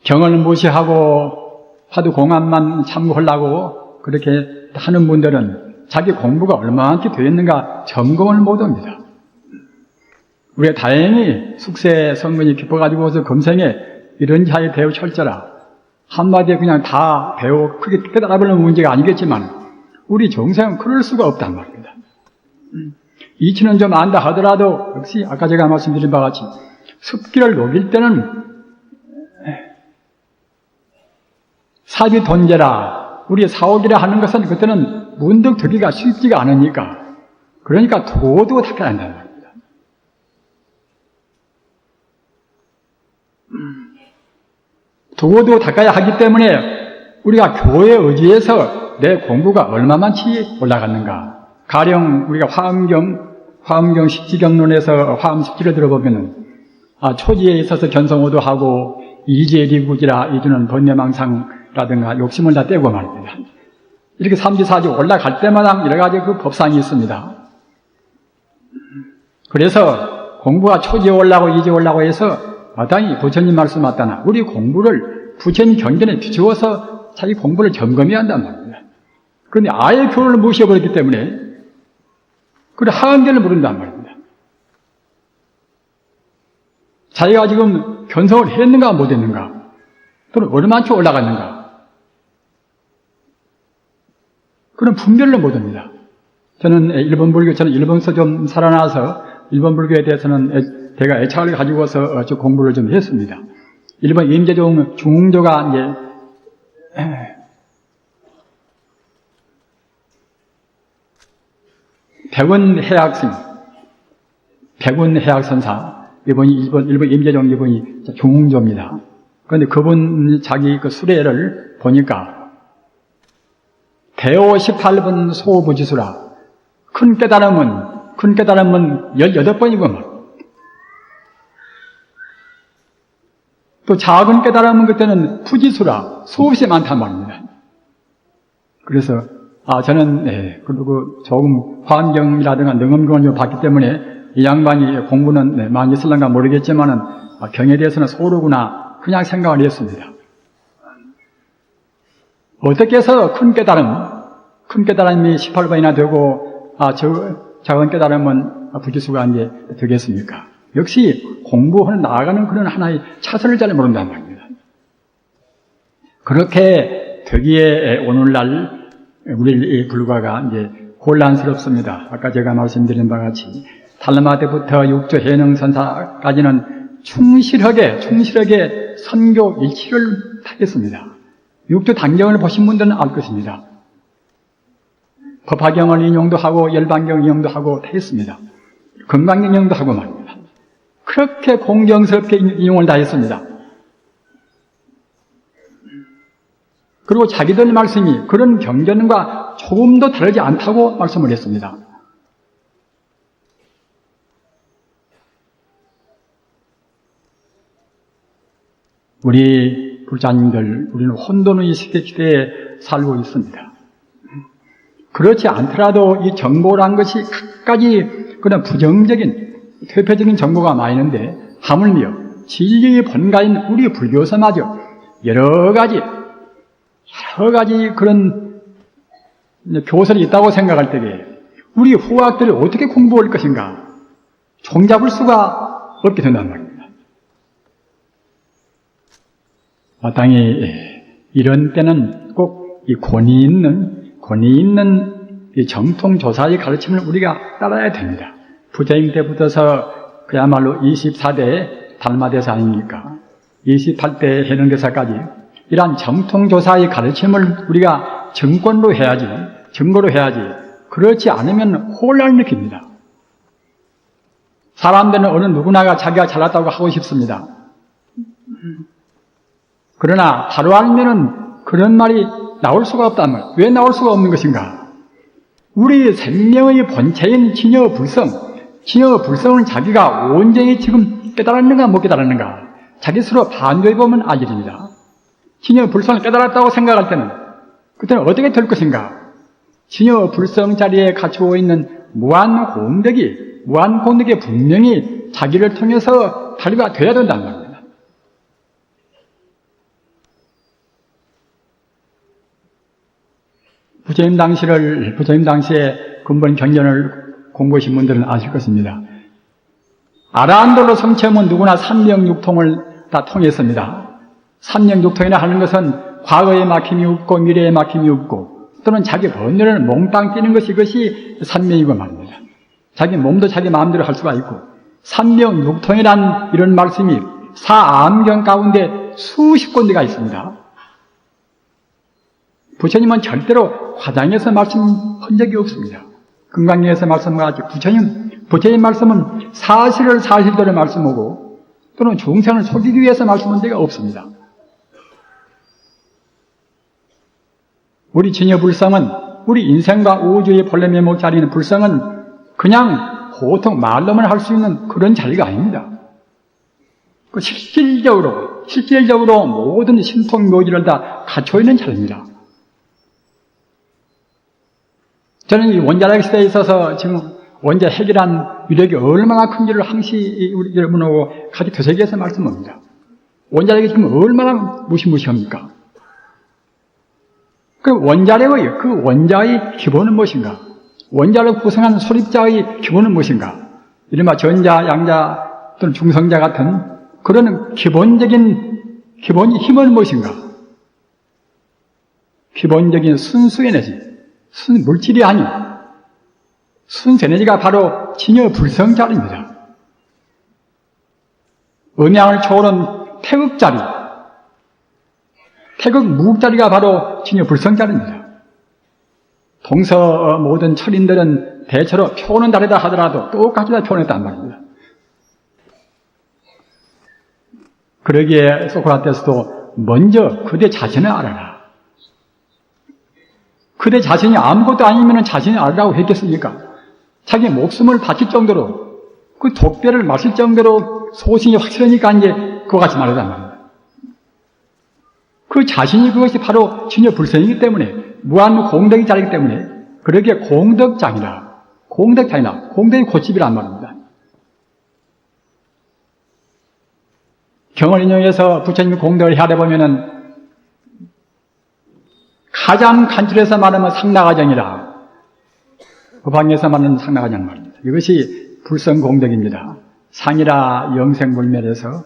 경을 무시하고 화두 공안만 참고하려고 그렇게 하는 분들은 자기 공부가 얼마만큼 되었는가 점검을 못합니다. 우리가 다행히 숙세 성문이 깊어가지고서 금생에 이런 자에 대우 철저라, 한마디에 그냥 다 배워 크게 깨달아버리는 문제가 아니겠지만 우리 정생은 그럴 수가 없단 말입니다. 이치는 좀 안다 하더라도 역시 아까 제가 말씀드린 바와 같이 습기를 녹일 때는 사비돈제라, 우리 사옥이라 하는 것은 그때는 문득 듣기가 쉽지가 않으니까, 그러니까 도도 닦아야 한다는 말입니다. 도도 닦아야 하기 때문에 우리가 교회에 의지해서 내 공부가 얼마만치 올라갔는가. 가령 우리가 화엄경 식지경론에서 화엄식지를 들어보면은 초지에 있어서 견성오도 하고 이제리구지라 이주는 번뇌망상라든가 욕심을 다 떼고 말입니다. 이렇게 삼지사지 올라갈 때마다 여러 가지 그 법상이 있습니다. 그래서 공부가 초지에 올라고 이지에 올라고 해서 마땅히 부처님 말씀 맞다나 우리 공부를 부처님 경전에 비추어서 자기 공부를 점검해야 한단 말입니다. 그런데 아예 교를 무시해버렸기 때문에 그래 하한계를 모른단 말입니다. 자기가 지금 견성을 했는가 못했는가, 또는 얼마만큼 올라갔는가, 그런 분별을 못합니다. 저는 일본에서 좀 살아나서 일본 불교에 대해서는 제가 애착을 가지고서 공부를 좀 했습니다. 일본 임재종 중흥조가 이제 백운해학선사, 일본 임재종 이분이 중흥조입니다. 그런데 그분 자기 그 수레를 보니까 대오 18분 소부지수라, 큰 깨달음은 18번이고 또 작은 깨달음은 그때는 부지수라 수없이 많단 말입니다. 그래서 저는 그리고 조금 화엄경이라든가 능엄경을 좀 봤기 때문에 이 양반이 공부는 많이 했을런가 모르겠지만은 경에 대해서는 소르구나 그냥 생각을 했습니다. 어떻게 해서 큰 깨달음이 18번이나 되고 작은 깨달음은 부지수가 이제 되겠습니까? 역시 공부해 나아가는 그런 하나의 차선을 잘 모른단 말입니다. 그렇게 되기에 오늘날 우리 불과가 이제 곤란스럽습니다. 아까 제가 말씀드린 바와 같이 달마 때부터 육조 해능선사까지는 충실하게 선교 일치를 하겠습니다. 육조 단경을 보신 분들은 알 것입니다. 법화경을 인용도 하고 열반경 인용도 하고 했습니다. 금강경 인용도 하고 말입니다. 그렇게 공경스럽게 인용을 다 했습니다. 그리고 자기들 말씀이 그런 경전과 조금도 다르지 않다고 말씀을 했습니다. 우리 불자님들, 우리는 혼돈의 시대에 살고 있습니다. 그렇지 않더라도 이 정보란 것이 갖가지 그런 부정적인, 퇴폐적인 정보가 많이 있는데, 하물며 진리의 본가인 우리 불교서마저 여러 가지 그런 교설이 있다고 생각할 때에 우리 후학들이 어떻게 공부할 것인가 종잡을 수가 없게 된단 말입니다. 마땅히 이런 때는 꼭 이 권위 있는 이 정통조사의 가르침을 우리가 따라야 됩니다. 부처님 때부터서 그야말로 24대 달마대사 아닙니까? 28대 해능대사까지 이러한 정통조사의 가르침을 우리가 증거로 해야지. 그렇지 않으면 혼란을 느낍니다. 사람들은 어느 누구나가 자기가 잘났다고 하고 싶습니다. 그러나 바로 알면은 그런 말이 나올 수가 없단 말이에요. 왜 나올 수가 없는 것인가? 우리 생명의 본체인 진여불성은 자기가 온전히 지금 깨달았는가 못 깨달았는가 자기 스스로 반조해보면 알겠습니다. 진여불성을 깨달았다고 생각할 때는 그때는 어떻게 될 것인가? 진여불성 자리에 갖추고 있는 무한공덕이 분명히 자기를 통해서 발휘가 돼야 된다는 겁니다. 부처님 당시에 근본 경전을 공부하신 분들은 아실 것입니다. 아라한돌로 성취하면 누구나 삼명육통을 다 통했습니다. 삼명육통이라 하는 것은 과거의 막힘이 없고 미래의 막힘이 없고 또는 자기 번뇌를 몽땅 뛰는 것이 그것이 삼명이고 말입니다. 자기 몸도 자기 마음대로 할 수가 있고 삼명육통이란 이런 말씀이 사암경 가운데 수십 군데가 있습니다. 부처님은 절대로 과장해서 말씀한 적이 없습니다. 금강경에서 말씀하지 부처님 말씀은 사실을 사실대로 말씀하고 또는 중생을 속이기 위해서 말씀한 적이 없습니다. 우리 진여불성은 우리 인생과 우주의 본래 면목 자리는 불성은 그냥 보통 말로만 할 수 있는 그런 자리가 아닙니다. 실질적으로 모든 신통묘지를 다 갖춰 있는 자리입니다. 저는 이 원자력 시대에 있어서 지금 원자 핵이란 위력이 얼마나 큰지를 항시 우리 여러분하고 같이 되새겨서 말씀합니다. 원자력이 지금 얼마나 무시무시합니까? 그 원자의 기본은 무엇인가? 원자를 구성하는 소립자의 기본은 무엇인가? 이른바 전자, 양자 또는 중성자 같은 그런 기본적인 힘은 무엇인가? 기본적인 순수 에너지. 물질이 아니요. 순수 에너지가 바로 진여불성자리입니다. 음양을 초월한 태극자리, 태극무극자리가 바로 진여불성자리입니다. 동서 모든 철인들은 대체로 표는 다르다 하더라도 똑같이 다 표현했단 말입니다. 그러기에 소크라테스도 먼저 그대 자신을 알아라. 그대 자신이 아무것도 아니면 자신이 알라고 했겠습니까? 자기 목숨을 바칠 정도로 그 독배를 마실 정도로 소신이 확실하니까 이제 그거 같이 말하단 말입니다. 그 자신이 그것이 바로 진여불성이기 때문에 무한 공덕이 자리기 때문에 그러기에 공덕장이라 공덕이 고집이란 말입니다. 경을 인용해서 부처님이 공덕을 하다 보면은 가장 간절해서 말하면 상나가정이라. 그 방에서 말하는 상나가정 말입니다. 이것이 불성공덕입니다. 상이라 영생불멸에서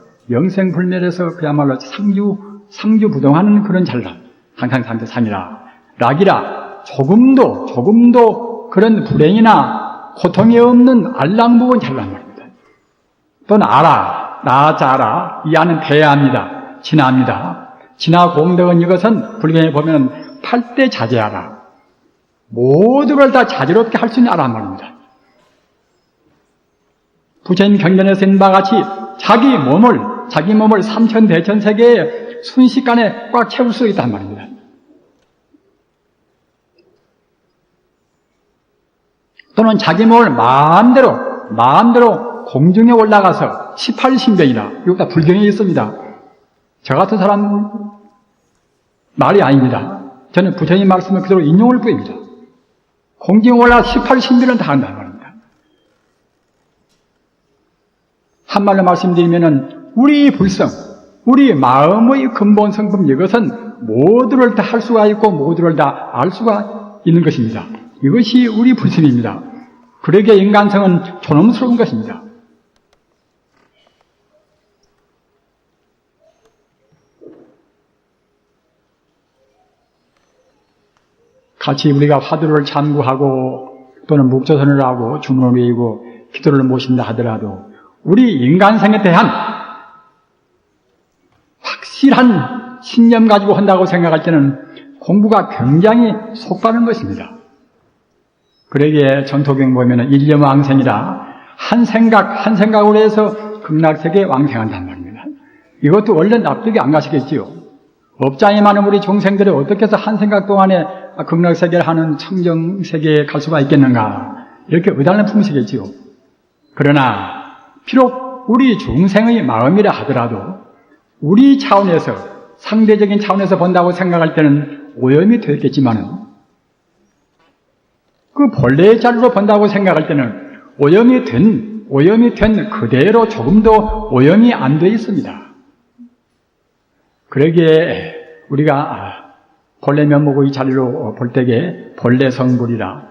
그야말로 상주부동하는 그런 자리라. 항상 상이라. 락이라 조금도 그런 불행이나 고통이 없는 알랑부분 자리란 말입니다. 또는 나자라. 이 안은 대야합니다. 진화합니다. 진화공덕은 이것은 불경에 보면 8대 자제하라. 모든 걸 다 자제롭게 할 수 있는 아란 말입니다. 부처님 경전에서 있는 바와 같이 자기 몸을 삼천대천세계에 순식간에 꽉 채울 수 있단 말입니다. 또는 자기 몸을 마음대로 공중에 올라가서 18신병이다. 이거 다 불경에 있습니다. 저 같은 사람 말이 아닙니다. 저는 부처님 말씀을 그대로 인용을 뿌립니다. 공중에 올라가서 18신병을 다 한다는 말입니다. 한말로 말씀드리면은 우리 불성, 우리 마음의 근본 성품, 이것은 모두를 다 할 수가 있고 모두를 다 알 수가 있는 것입니다. 이것이 우리 불성입니다. 그러기에 인간성은 존엄스러운 것입니다. 같이 우리가 화두를 참고하고 또는 묵조선을 하고 주문을 외우고 기도를 모신다 하더라도 우리 인간성에 대한 확실한 신념 가지고 한다고 생각할 때는 공부가 굉장히 속가는 것입니다. 그러기에 전토경 보면은 일념왕생이라 한 생각으로 해서 극락세계에 왕생한단 말입니다. 이것도 원래 납득이 안 가시겠지요. 업장이 많은 우리 종생들이 어떻게 해서 한 생각 동안에 극락세계를 하는 청정세계에 갈 수가 있겠는가, 이렇게 의단을 품으시겠지요. 그러나 비록 우리 중생의 마음이라 하더라도 우리 차원에서, 상대적인 차원에서 본다고 생각할 때는 오염이 되겠지만은 그 본래의 자리로 본다고 생각할 때는 오염이 된 그대로 조금도 오염이 안 돼 있습니다. 그러기에 우리가 본래 면목의 자리로 볼 때에 본래 성불이라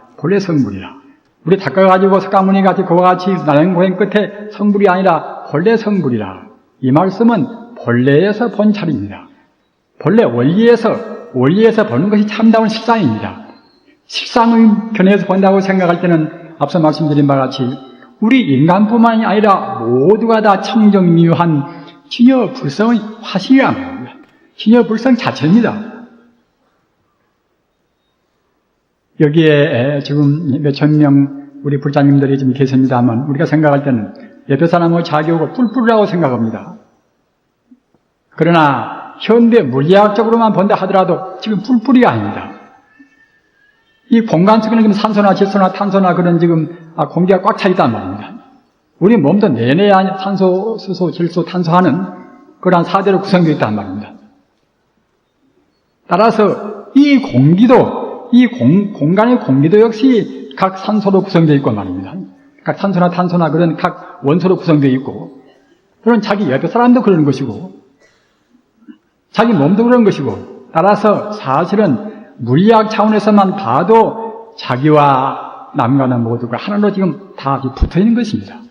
우리 닦아가지고 석가모니 같이 그와 같이 나행고행 끝에 성불이 아니라 본래 성불이라, 이 말씀은 본래에서 본 자리입니다. 본래 원리에서 보는 것이 참다운 실상입니다. 실상의 견해에서 본다고 생각할 때는 앞서 말씀드린 바와 같이 우리 인간뿐만이 아니라 모두가 다 청정미유한 진여 불성의 화신이란 말입니다. 진여 불성 자체입니다. 여기에 지금 몇천 명 우리 불자님들이 지금 계십니다만 우리가 생각할 때는 옆에 사람의 자기하고 뿔뿔이라고 생각합니다. 그러나 현대 물리학적으로만 본다 하더라도 지금 뿔뿔이 아닙니다. 이 공간 속에는 산소나 질소나 탄소나 그런 지금 공기가 꽉 차 있단 말입니다. 우리 몸도 내내 산소, 수소, 질소, 탄소 하는 그러한 사대로 구성되어 있단 말입니다. 따라서 이 공기도, 공간의 공기도 역시 각 산소로 구성되어 있고 말입니다. 각 산소나 탄소나 그런 각 원소로 구성되어 있고, 그런 자기 옆에 사람도 그러는 것이고, 자기 몸도 그런 것이고, 따라서 사실은 물리학 차원에서만 봐도 자기와 남과는 모두가 하나로 지금 다 붙어 있는 것입니다.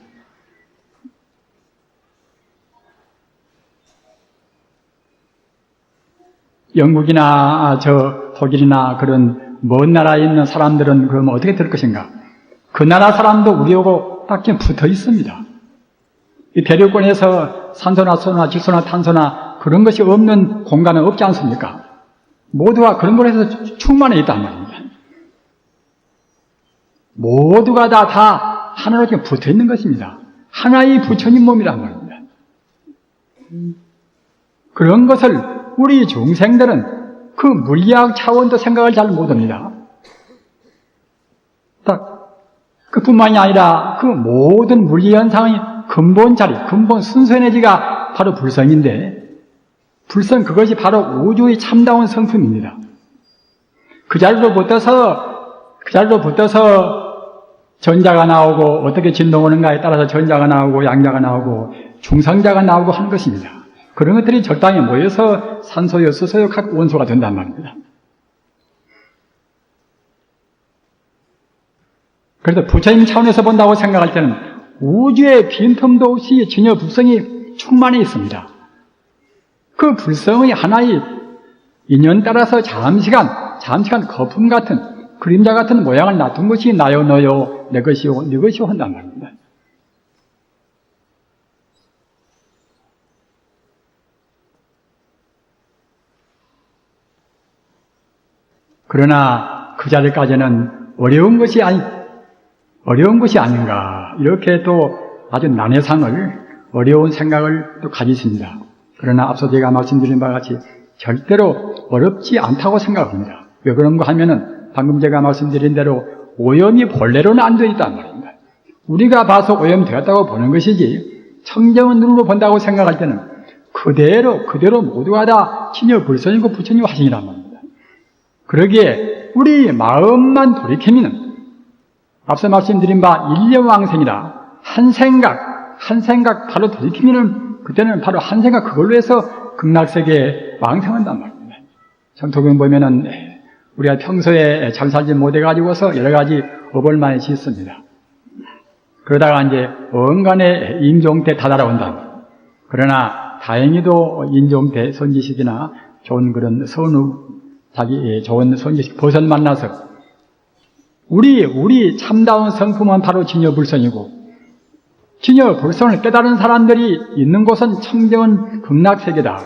영국이나 독일이나 그런 먼 나라에 있는 사람들은 그러면 어떻게 될 것인가? 그 나라 사람도 우리하고 딱 붙어 있습니다. 이 대륙권에서 산소나 소나 질소나 탄소나 그런 것이 없는 공간은 없지 않습니까? 모두가 그런 곳에서 충만해 있단 말입니다. 모두가 다 하나로 지금 붙어 있는 것입니다. 하나의 부처님 몸이란 말입니다. 그런 것을 우리 중생들은 그 물리학 차원도 생각을 잘 못합니다. 그뿐만이 아니라 그 모든 물리현상의 근본 자리, 근본 순수 에너지가 바로 불성인데, 불성 그것이 바로 우주의 참다운 성품입니다. 그 자리로 붙어서 전자가 나오고 어떻게 진동하는가에 따라서 전자가 나오고 양자가 나오고 중성자가 나오고 하는 것입니다. 그런 것들이 적당히 모여서 산소요, 수소요, 각 원소가 된단 말입니다. 그래서 부처님 차원에서 본다고 생각할 때는 우주의 빈틈도 없이 진여 불성이 충만해 있습니다. 그 불성의 하나의 인연 따라서 잠시간 거품 같은, 그림자 같은 모양을 놔둔 것이 나요, 너요, 내 것이요, 네 것이요 한단 말입니다. 그러나 그 자리까지는 어려운 것이 아닌가, 이렇게 또 아주 난해상을, 어려운 생각을 또 가지십니다. 그러나 앞서 제가 말씀드린 바와 같이 절대로 어렵지 않다고 생각합니다. 왜 그런가 하면은 방금 제가 말씀드린 대로 오염이 본래로는 안 되어 있단 말입니다. 우리가 봐서 오염되었다고 보는 것이지 청정한 눈으로 본다고 생각할 때는 그대로 모두가 다 친여 불성이고 부처님 화신이란 말입니다. 그러기에 우리 마음만 돌이키면 앞서 말씀드린 바 일념왕생이라 한 생각 바로 돌이키면 그때는 바로 한 생각 그걸로 해서 극락세계에 왕생한단 말입니다. 정토경 보면은 우리가 평소에 잘 살지 못해가지고서 여러 가지 업을 많이 짓습니다. 그러다가 이제 언간에 임종 때 다다라온다. 그러나 다행히도 임종 때 선지식이나 좋은 그런 자기 좋은 선지식 버섯 만나서 우리 참다운 성품은 바로 진여불성이고 진여불성을 깨달은 사람들이 있는 곳은 청정은 극락세계다.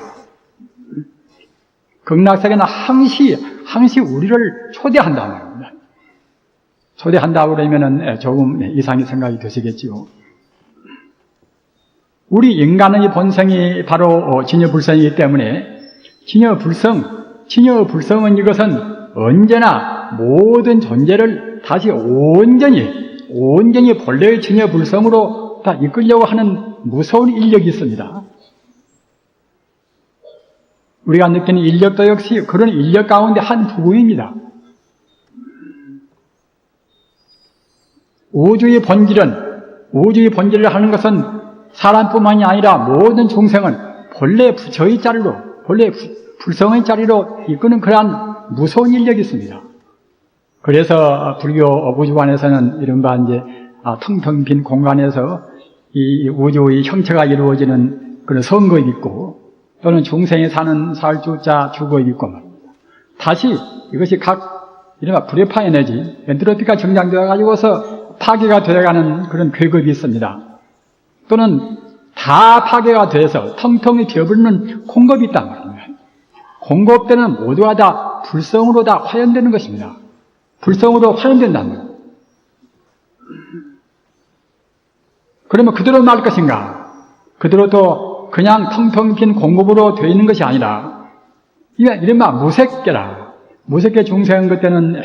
극락세계는 항시 우리를 초대한다 말입니다. 초대한다고 그러면은 조금 이상의 생각이 드시겠지요. 우리 인간의 본성이 바로 진여불성이기 때문에 진여불성은 이것은 언제나 모든 존재를 다시 온전히 본래의 진여불성으로 다 이끌려고 하는 무서운 인력이 있습니다. 우리가 느끼는 인력도 역시 그런 인력 가운데 한 부분입니다. 우주의 본질을 하는 것은 사람뿐만이 아니라 모든 종생은 본래 부처의 자리로, 본래 불성의 자리로 이끄는 그러한 무서운 인력이 있습니다. 그래서 불교 어부주관에서는 이른바 이제 텅텅 빈 공간에서 이 우주의 형체가 이루어지는 그런 선거입이 있고 또는 중생이 사는 살주자 주거입이 있고 말입니다. 다시 이것이 각 이른바 불의파 에너지, 엔트로피가 정장되어 가지고서 파괴가 되어가는 그런 궤급이 있습니다. 또는 다 파괴가 돼서 텅텅이 비어버리는 공급이 있단 말입니다. 공급되는 모두가 다 불성으로 다 화연되는 것입니다. 불성으로 화연된다는 거예요. 그러면 그대로 말 것인가? 그대로 또 그냥 텅텅 빈 공급으로 되어 있는 것이 아니라 이른바 무색계라. 무색계 중생은 그때는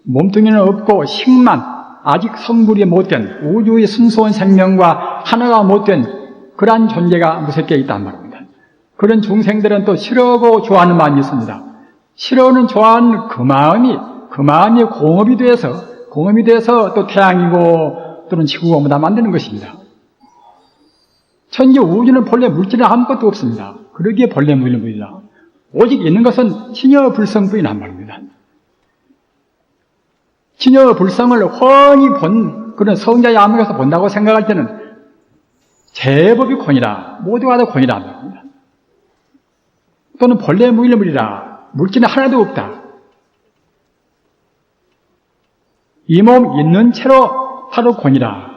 몸뚱이는 없고 식만 아직 성불이 못된 우주의 순수한 생명과 하나가 못된 그러한 존재가 무색계에 있단 말입니다. 그런 중생들은 또 싫어하고 좋아하는 마음이 있습니다. 싫어하는 좋아하는 그 마음이 공업이 돼서 또 태양이고 또는 지구가 다 만드는 것입니다. 천지 우주는 본래 물질은 아무것도 없습니다. 그러기에 본래 물질이다. 오직 있는 것은 진여불성뿐이란 말입니다. 진여불성을 훤히 본 그런 성자의 암흑에서 본다고 생각할 때는 제법이 곤이라, 모두가 다 곤이라 말입니다. 또는 본래 무일물이라, 물질은 하나도 없다. 이 몸 있는 채로 바로 곤이라.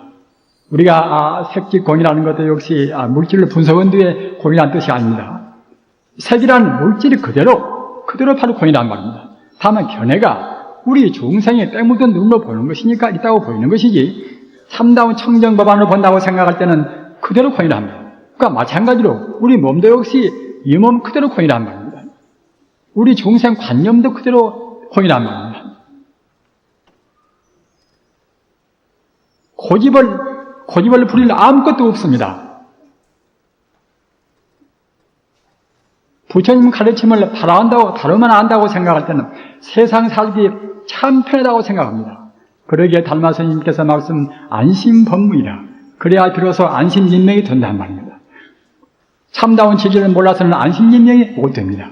우리가 색지곤이라는 것도 역시 물질을 분석한 뒤에 곤이라는 뜻이 아닙니다. 색이란 물질이 그대로 바로 곤이란 말입니다. 다만 견해가 우리 중생이 때묻은 눈으로 보는 것이니까 있다고 보이는 것이지 참다운 청정법안으로 본다고 생각할 때는 그대로 곤이란 말입니다. 그러니까 마찬가지로 우리 몸도 역시 이 몸 그대로 곤이란 말입니다. 우리 중생 관념도 그대로 곤이란 말입니다. 고집을 부릴 아무것도 없습니다. 부처님 가르침을 다루면 안다고 생각할 때는 세상 살기 참 편하다고 생각합니다. 그러기에 달마 스님께서 말씀 안심법문이라. 그래야 비로소 안심인명이 된단 말입니다. 참다운 진리를 몰라서는 안심인명이 못 됩니다.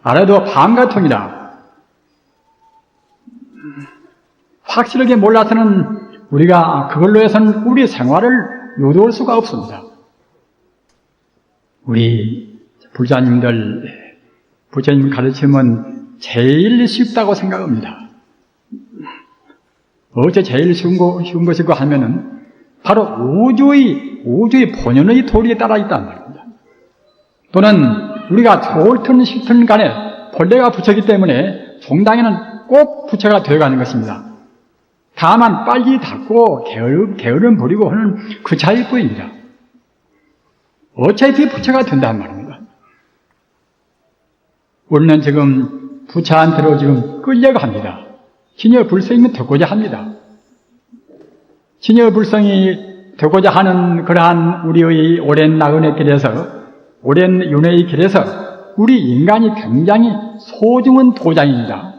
알아도 반가통이라. 확실하게 몰라서는 우리가 그걸로 해서는 우리 생활을 요도할 수가 없습니다. 우리 부처님 가르침은 제일 쉽다고 생각합니다. 어째 제일 쉬운 것이고 하면은 바로 우주의 본연의 도리에 따라 있단 말입니다. 또는 우리가 좋든 싫든 간에 본래가 부처이기 때문에 종당에는 꼭 부처가 되어가는 것입니다. 다만 빨리 닫고 게으름 버리고 하는 그 차이일 뿐입니다. 어차피 부처가 된단 말입니다. 우리는 지금 부처한테로 지금 끌려갑니다. 진여 불성이면 되고자 합니다. 진여 불성이 되고자 하는 그러한 우리의 오랜 나그네 길에서, 오랜 윤회의 길에서 우리 인간이 굉장히 소중한 도장입니다.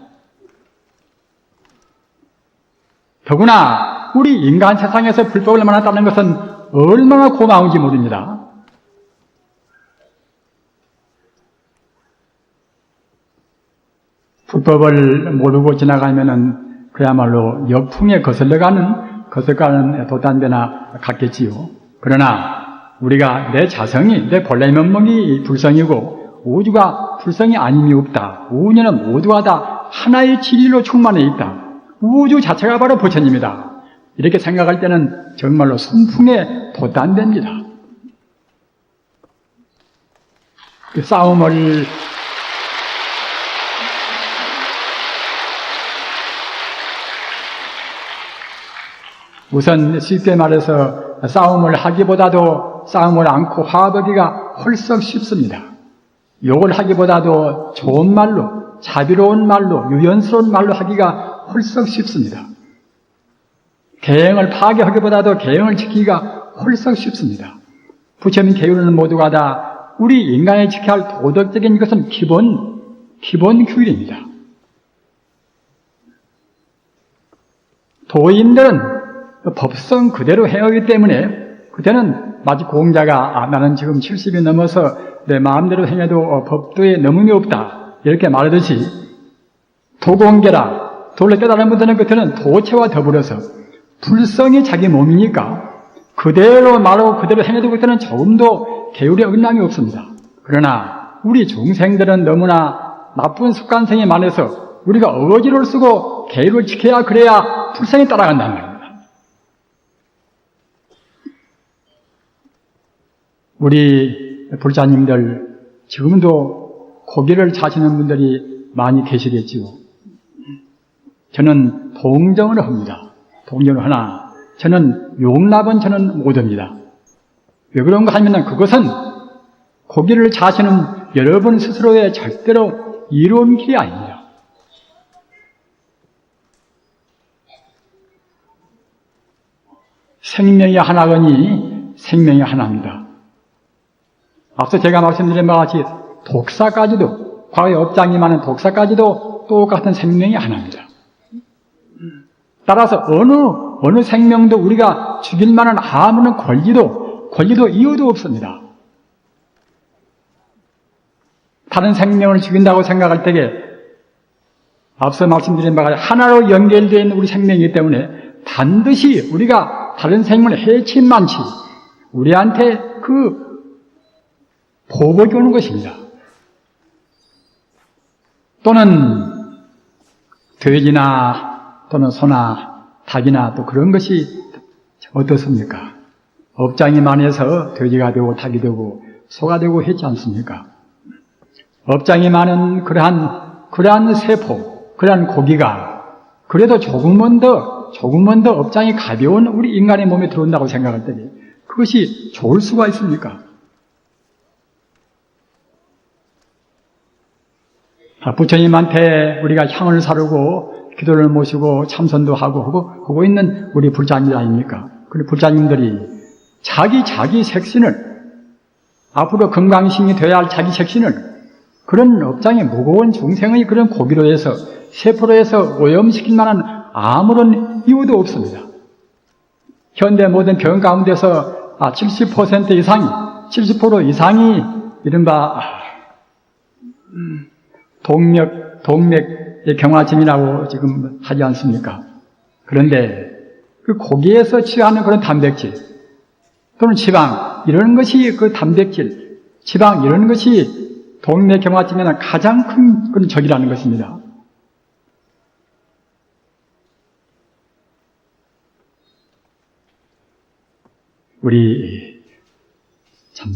더구나 우리 인간 세상에서 불법을 만났다는 것은 얼마나 고마운지 모릅니다. 불법을 모르고 지나가면은 그야말로 역풍에 거슬러가는 돛담배나 같겠지요. 그러나 우리가 내 자성이, 내 본래 면목이 불성이고 우주가 불성이 아님이 없다. 우주는 모두가 다 하나의 진리로 충만해 있다. 우주 자체가 바로 부처님이다. 이렇게 생각할 때는 정말로 순풍에 돛담배입니다. 그 싸움을 우선 쉽게 말해서 싸움을 하기보다도 싸움을 않고 화합하기가 훨씬 쉽습니다. 욕을 하기보다도 좋은 말로, 자비로운 말로, 유연스러운 말로 하기가 훨씬 쉽습니다. 계행을 파괴하기보다도 계행을 지키기가 훨씬 쉽습니다. 부처님 계율은 모두가 다 우리 인간이 지켜야 할 도덕적인 것은 기본 규율입니다. 도인들은 법성 그대로 해오기 때문에 그때는 마치 공자가 나는 지금 70이 넘어서 내 마음대로 행해도 법도에 넘음이 없다 이렇게 말하듯이 도공계라 도를 깨달은 분들은 그때는 도체와 더불어서 불성이 자기 몸이니까 그대로 말하고 그대로 행해도 그때는 조금도 계율에 어긋남이 없습니다. 그러나 우리 중생들은 너무나 나쁜 습관성이 많아서 우리가 어거지를 쓰고 계율을 지켜야 그래야 불성이 따라간다는 말입니다. 우리 불자님들 지금도 고기를 자시는 분들이 많이 계시겠지요. 저는 동정을 합니다. 동정을 하나 저는 용납은 저는 못합니다. 왜 그런가 하면 그것은 고기를 자시는 여러분 스스로의 절대로 이로운 길이 아닙니다. 생명이 하나거니 생명이 하나입니다. 앞서 제가 말씀드린 바와 같이 독사까지도, 과거에 업장이 많은 독사까지도 똑같은 생명이 하나입니다. 따라서 어느 생명도 우리가 죽일 만한 아무런 권리도 이유도 없습니다. 다른 생명을 죽인다고 생각할 때에 앞서 말씀드린 바가 하나로 연결되어 있는 우리 생명이기 때문에 반드시 우리가 다른 생명을 해친 만치 우리한테 그 보복이 오는 것입니다. 또는 돼지나 또는 소나 닭이나 또 그런 것이 어떻습니까? 업장이 많아서 돼지가 되고 닭이 되고 소가 되고 했지 않습니까? 업장이 많은 그러한 세포, 그러한 고기가 그래도 조금은 더 업장이 가벼운 우리 인간의 몸에 들어온다고 생각할 때 그것이 좋을 수가 있습니까? 부처님한테 우리가 향을 사르고 기도를 모시고 참선도 하고 있는 우리 불자님들 아닙니까? 그리고 불자님들이 자기 색신을 앞으로 건강신이 되어야 할 자기 색신을 그런 업장에 무거운 중생의 그런 고기로 해서 세포로 해서 오염시킬 만한 아무런 이유도 없습니다. 현대 모든 병 가운데서 70% 이상이 70% 이상이 이른바 동맥의 경화증이라고 지금 하지 않습니까? 그런데 그 고기에서 취하는 그런 단백질 또는 지방 이런 것이 그 단백질, 지방 이런 것이 동맥 경화증에는 가장 큰 그런 적이라는 것입니다. 우리 참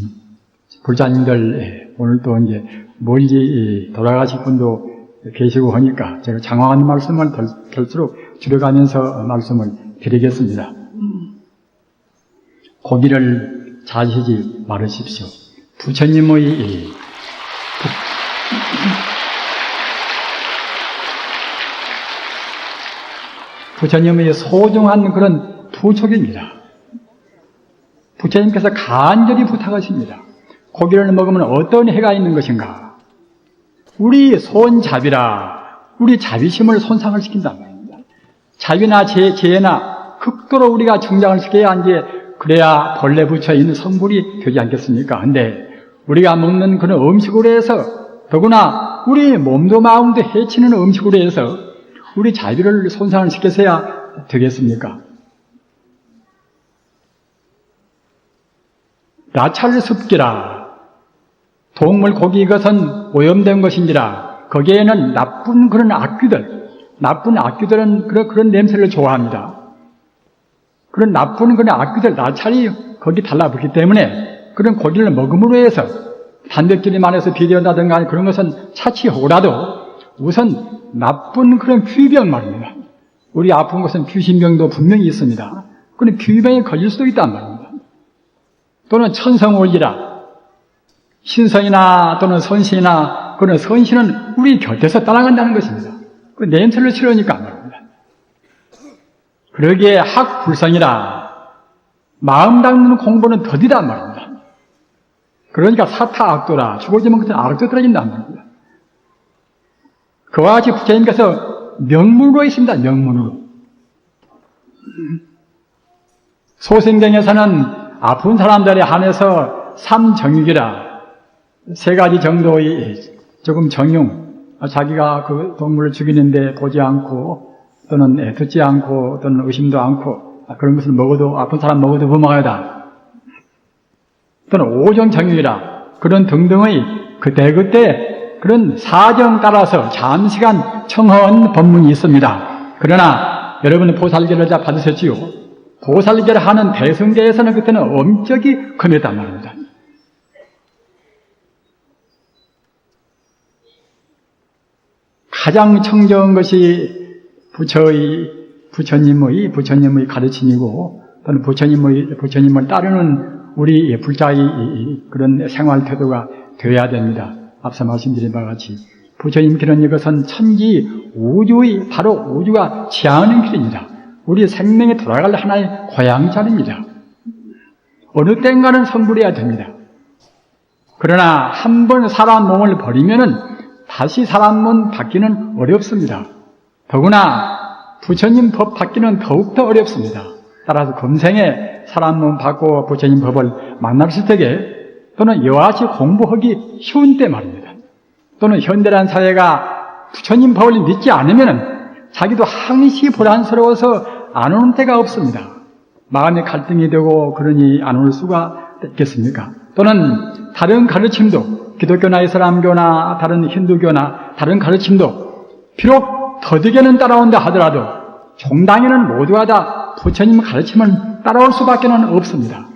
불자님들 오늘 또 이제 멀리 돌아가실 분도 계시고 하니까 제가 장황한 말씀을 될수록 줄여가면서 말씀을 드리겠습니다. 고기를 자시지 말으십시오. 부처님의 부처님의 소중한 그런 부촉입니다. 부처님께서 간절히 부탁하십니다. 고기를 먹으면 어떤 해가 있는 것인가? 우리 손자비라 우리 자비심을 손상을 시킨단 말입니다. 자비나 재나 극도로 우리가 중장을 시켜야 이제 그래야 본래 부처인 성불이 되지 않겠습니까? 근데 우리가 먹는 그런 음식으로 해서 더구나 우리 몸도 마음도 해치는 음식으로 해서 우리 자비를 손상을 시켜서야 되겠습니까? 나찰습기라 동물 고기 이것은 오염된 것인지라 거기에는 나쁜 그런 악귀들은 그런 냄새를 좋아합니다. 그런 나쁜 그런 악귀들, 나찰이 거기 달라붙기 때문에 그런 고기를 먹음으로 해서 단백질이 많아서 비대한다든가 그런 것은 차치하고라도 우선 나쁜 그런 귀병 말입니다. 우리 아픈 것은 귀신병도 분명히 있습니다. 그런 귀병에 걸릴 수도 있단 말입니다. 또는 천성올기라 신성이나 또는 선신이나 그런 선신은 우리 곁에서 따라간다는 것입니다. 그 냄새를 싫으니까 말입니다. 그러기에 학불성이라 마음 닦는 공부는 더디단 말입니다. 그러니까 사타악도라 죽어지면 그때 악도 떨어진단 말입니다. 그와 같이 부처님께서 명문으로 있습니다. 명문으로. 소생경에서는 아픈 사람들에 한해서 삼정육이라 세 가지 정도의 조금 정용, 자기가 그 동물을 죽이는데 보지 않고 또는 듣지 않고 또는 의심도 않고 그런 것을 먹어도 아픈 사람 먹어도 범하여다. 또는 오정정유이라 그런 등등의 그때그때 그런 사정 따라서 잠시간 청허한 법문이 있습니다. 그러나 여러분은 보살계를 다 받으셨지요. 보살계를 하는 대승계에서는 그때는 엄격히 금했단 말입니다. 가장 청정한 것이 부처님의 가르침이고 또는 부처님을 따르는 우리 불자의 그런 생활 태도가 되어야 됩니다. 앞서 말씀드린 바와 같이 부처님 길은 이것은 천지 우주의 바로 우주가 지향하는 길입니다. 우리 생명에 돌아갈 하나의 고향자리입니다. 어느 땐가는 성불해야 됩니다. 그러나 한 번 사람 몸을 버리면은 다시 사람 몸 받기는 어렵습니다. 더구나 부처님 법 받기는 더욱더 어렵습니다. 따라서 금생에 사람 몸 받고 부처님 법을 만났을 때에 또는 이와 같이 공부하기 쉬운 때 말입니다. 또는 현대란 사회가 부처님 법을 믿지 않으면 자기도 항시 불안스러워서 안 오는 때가 없습니다. 마음에 갈등이 되고 그러니 안 올 수가 있겠습니까? 또는 다른 가르침도 기독교나 이슬람교나 다른 힌두교나 다른 가르침도 비록 더디게는 따라온다 하더라도 종당에는 모두가 다 부처님 가르침을 따라올 수밖에 없습니다.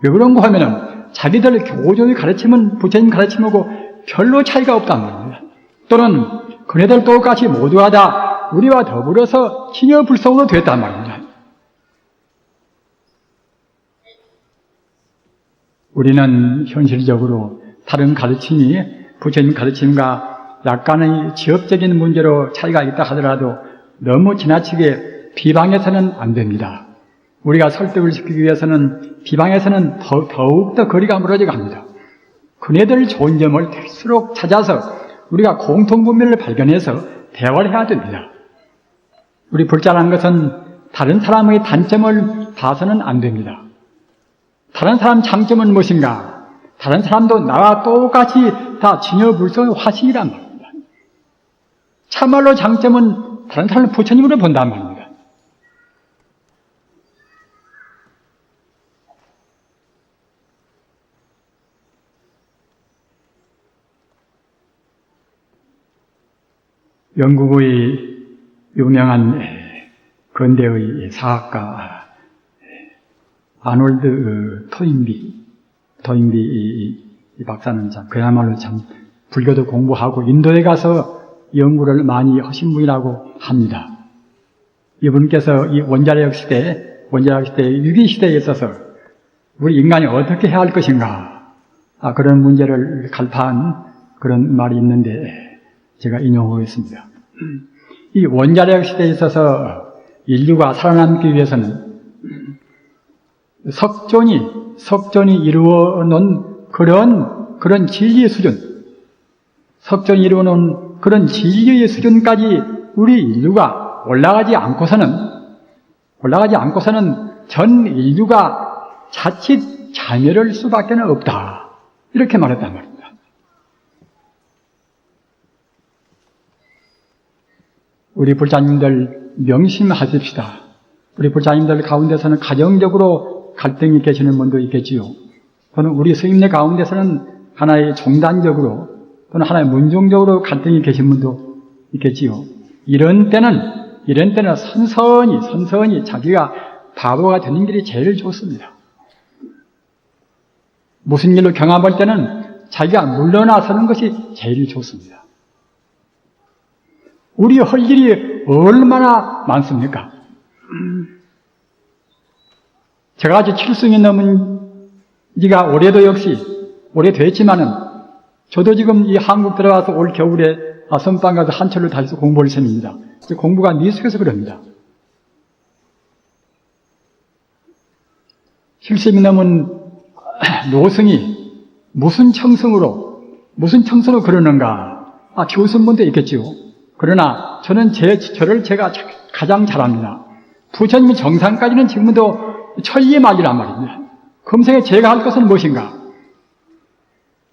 왜 그런가 하면은 자기들 교조의 가르침은 부처님 가르침하고 별로 차이가 없단 말입니다. 또는 그네들 똑같이 모두가 다 우리와 더불어서 신여불성으로 됐단 말입니다. 우리는 현실적으로 다른 가르침이 부처님 가르침과 약간의 지역적인 문제로 차이가 있다 하더라도 너무 지나치게 비방해서는 안 됩니다. 우리가 설득을 시키기 위해서는 비방해서는 더욱더 거리가 멀어져 갑니다. 그네들 좋은 점을 될수록 찾아서 우리가 공통분면을 발견해서 대화를 해야 됩니다. 우리 불자라는 것은 다른 사람의 단점을 봐서는 안 됩니다. 다른 사람 장점은 무엇인가? 다른 사람도 나와 똑같이 다 진여불성의 화신이란 말입니다. 참말로 장점은 다른 사람을 부처님으로 본단 말입니다. 영국의 유명한 근대의 사학가 아놀드 토인비 박사는 참 그야말로 참 불교도 공부하고 인도에 가서 연구를 많이 하신 분이라고 합니다. 이분께서 이 원자력 시대 위기 시대에 있어서 우리 인간이 어떻게 해야 할 것인가 그런 문제를 갈파한 그런 말이 있는데 제가 인용하겠습니다. 이 원자력 시대에 있어서 인류가 살아남기 위해서는 석존이 이루어 놓은 그런 진리의 수준, 석존이 이루어 놓은 그런 진리의 수준까지 우리 인류가 올라가지 않고서는 전 인류가 자칫 자멸할 수밖에 없다. 이렇게 말했단 말입니다. 우리 불자님들 명심하십시다. 우리 불자님들 가운데서는 가정적으로 갈등이 계시는 분도 있겠지요. 또는 우리 스님네 가운데서는 하나의 종단적으로 또는 하나의 문종적으로 갈등이 계신 분도 있겠지요. 이런 때는 선선히 자기가 바보가 되는 길이 제일 좋습니다. 무슨 일로 경험할 때는 자기가 물러나서는 것이 제일 좋습니다. 우리 할 일이 얼마나 많습니까? 제가 아직 7승이 넘은 지가 올해도 역시 오래됐지만은 저도 지금 이 한국 들어와서 올 겨울에 선방 가서 한철로 다시 공부할 셈입니다. 공부가 미숙해서 그럽니다. 70이 넘은 노승이 무슨 청승으로 그러는가? 교수분도 있겠지요. 그러나 저는 저를 제가 가장 잘합니다. 부처님의 정상까지는 지금도 천리만이란 말입니다. 금생에 제가 할 것은 무엇인가?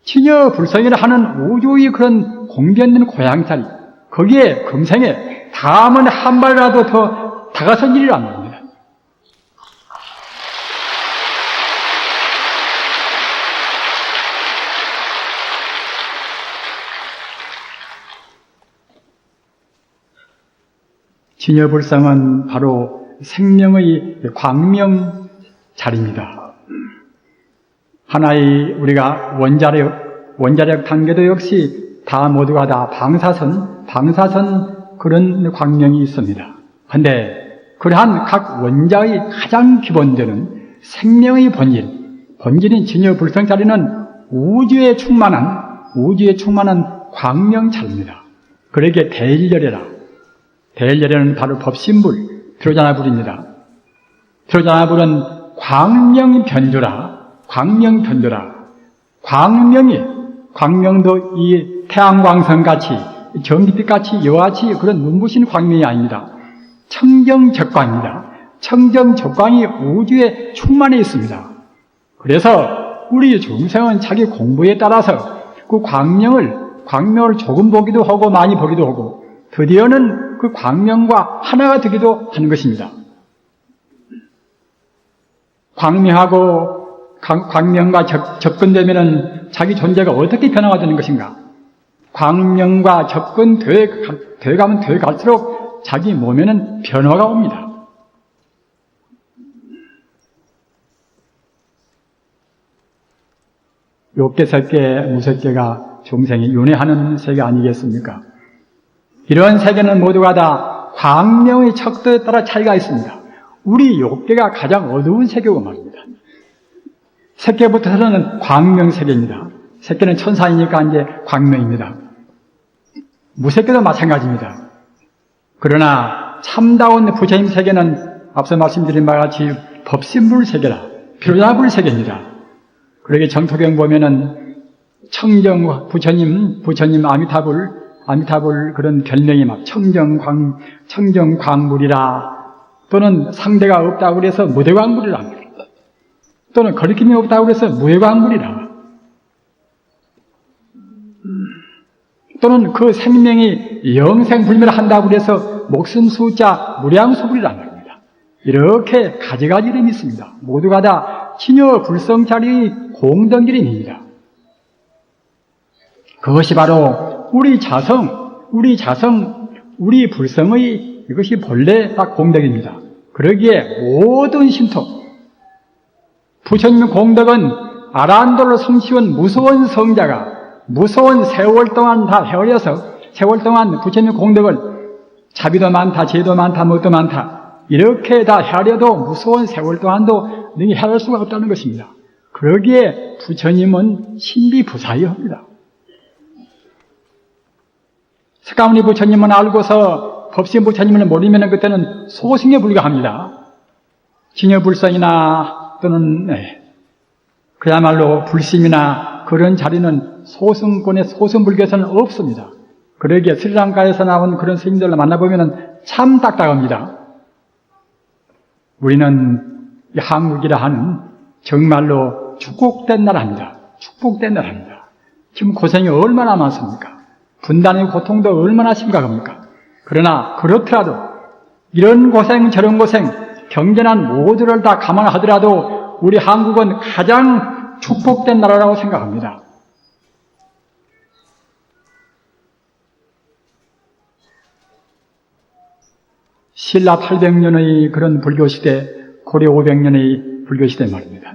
치녀 불성이라 하는 우주의 그런 공변된 고향자리, 거기에 금생에 다음은 한 발이라도 더 다가선 일이란 말입니다. 치녀불성은 바로 생명의 광명 자리입니다. 하나의 우리가 원자력 단계도 역시 다 모두가 다 방사선 그런 광명이 있습니다. 그런데 그러한 각 원자의 가장 기본되는 생명의 본질인 치녀불성 자리는 우주에 충만한 광명자리입니다. 그러기에 대일열애는 바로 법신불, 트로자나불입니다. 트로자나불은 광명변조라. 광명도 이 태양광선같이, 전기빛같이, 여같이 그런 눈부신 광명이 아닙니다. 청정적광입니다. 청정적광이 우주에 충만해 있습니다. 그래서 우리 중생은 자기 공부에 따라서 그 광명을 조금 보기도 하고 많이 보기도 하고 드디어는 그 광명과 하나가 되기도 하는 것입니다. 광명과 접근되면은 자기 존재가 어떻게 변화가 되는 것인가? 광명과 접근되어 가면 되어 갈수록 자기 몸에는 변화가 옵니다. 욕계, 색계, 무색계가 중생이 윤회하는 세계 아니겠습니까? 이러한 세계는 모두가 다 광명의 척도에 따라 차이가 있습니다. 우리 욕계가 가장 어두운 세계고 말입니다. 색계부터는 광명 세계입니다. 색계는 천사이니까 이제 광명입니다. 무색계도 마찬가지입니다. 그러나 참다운 부처님 세계는 앞서 말씀드린 바와 같이 법신불 세계라, 트로자나불 세계입니다. 그러게 정토경 보면은 청정 부처님 아미타불 그런 별명이 막 청정광물이라, 또는 상대가 없다고 그래서 무대광물이라, 또는 거리낌이 없다고 그래서 무해광물이라, 또는 그 생명이 영생불멸한다고 그래서 목숨 숫자 무량수불이란 말입니다. 이렇게 가지가지 이름이 있습니다. 모두가 다 치녀불성자리의 공덕이름입니다. 그것이 바로 우리 불성의 이것이 본래 딱 공덕입니다. 그러기에 모든 신토, 부처님 공덕은 아란도를 성취한 무서운 성자가 무서운 세월 동안 다 헤아려서 세월 동안 부처님 공덕을 자비도 많다, 죄도 많다, 뭣도 많다 이렇게 다 헤아려도 무서운 세월 동안도 능히 헤아릴 수가 없다는 것입니다. 그러기에 부처님은 신비부사의합니다. 석가모니 부처님은 알고서 법신 부처님을 모르면 그때는 소승에 불과합니다. 진여불성이나 또는 그야말로 불심이나 그런 자리는 소승권의 소승불교에서는 없습니다. 그러기에 스리랑카에서 나온 그런 스님들을 만나보면 참 딱딱합니다. 우리는 이 한국이라 하는 정말로 축복된 나라입니다. 축복된 나라입니다. 지금 고생이 얼마나 많습니까? 분단의 고통도 얼마나 심각합니까? 그러나 그렇더라도 이런 고생 저런 고생 경전한 모두를 다 감안하더라도 우리 한국은 가장 축복된 나라라고 생각합니다. 신라 800년의 그런 불교시대, 고려 500년의 불교시대 말입니다.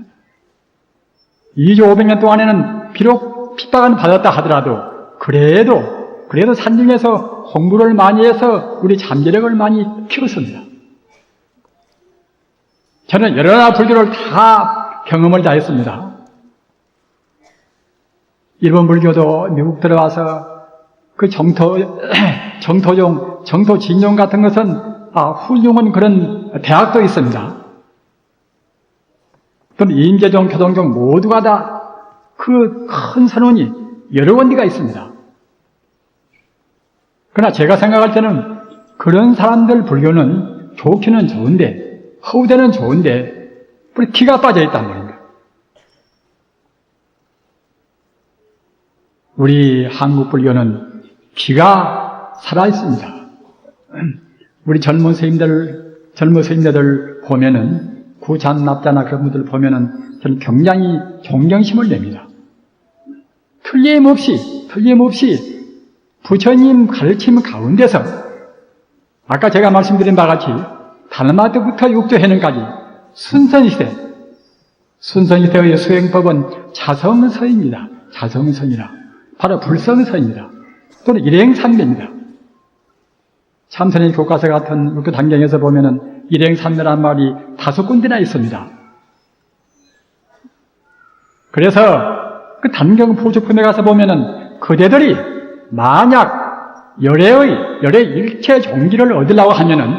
이조 500년 동안에는 비록 핍박은 받았다 하더라도 그래도 산중에서 공부를 많이 해서 우리 잠재력을 많이 키웠습니다. 저는 여러 나라 불교를 다 경험을 다 했습니다. 일본 불교도 미국 들어와서 그 정토종, 정토진종 같은 것은 훌륭한 그런 대학도 있습니다. 또는 인계종, 교동종 모두가 다 그 큰 선원이 여러 군데가 있습니다. 그러나 제가 생각할 때는 그런 사람들 불교는 좋기는 좋은데 허우대는 좋은데 우리 기가 빠져 있단 말입니다. 우리 한국 불교는 기가 살아 있습니다. 우리 젊은 스님들 보면은 구찬납자나 그런 분들 보면은 저는 굉장히 존경심을 냅니다. 틀림없이 부처님 가르침 가운데서 아까 제가 말씀드린 바와 같이 달마트부터 육조해는까지 순선시대의 수행법은 자성서입니다. 자성서이라 바로 불성서입니다. 또는 일행삼매입니다. 참선의 교과서 같은 육교 단경에서 보면은 일행삼매란 말이 5군데나 있습니다. 그래서 그 단경 포주품에 가서 보면은 그대들이 만약 열의 일체 종기를 얻으려고 하면은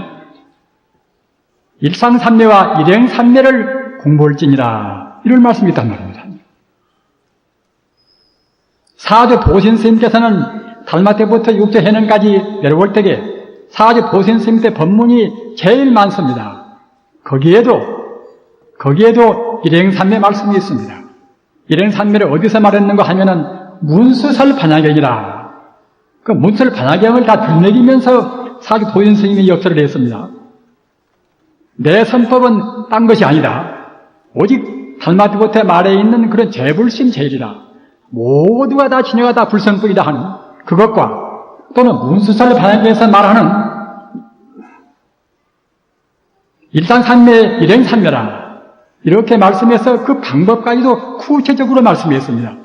일상삼매와 일행삼매를 공부할지니라 이런 말씀이 있단 말입니다. 사주 보신 스님께서는 달마 때부터 육조 해능까지 내려올 때에 사주 보신 스님 때 법문이 제일 많습니다. 거기에도 일행삼매 말씀이 있습니다. 일행삼매를 어디서 말했는가 하면은 문수설 반야경이라. 그 문수설 반야경을 다 들먹이면서 사주 보신 스님이 역설을 했습니다. 내 선법은 딴 것이 아니다. 오직 달마 때부터 말해 있는 그런 재불심 제일이라. 모두가 다 진여가 다 불성법이다 하는 그것과 또는 문수설 반야경에서 말하는 일상삼매, 일행삼매라 이렇게 말씀해서 그 방법까지도 구체적으로 말씀했습니다.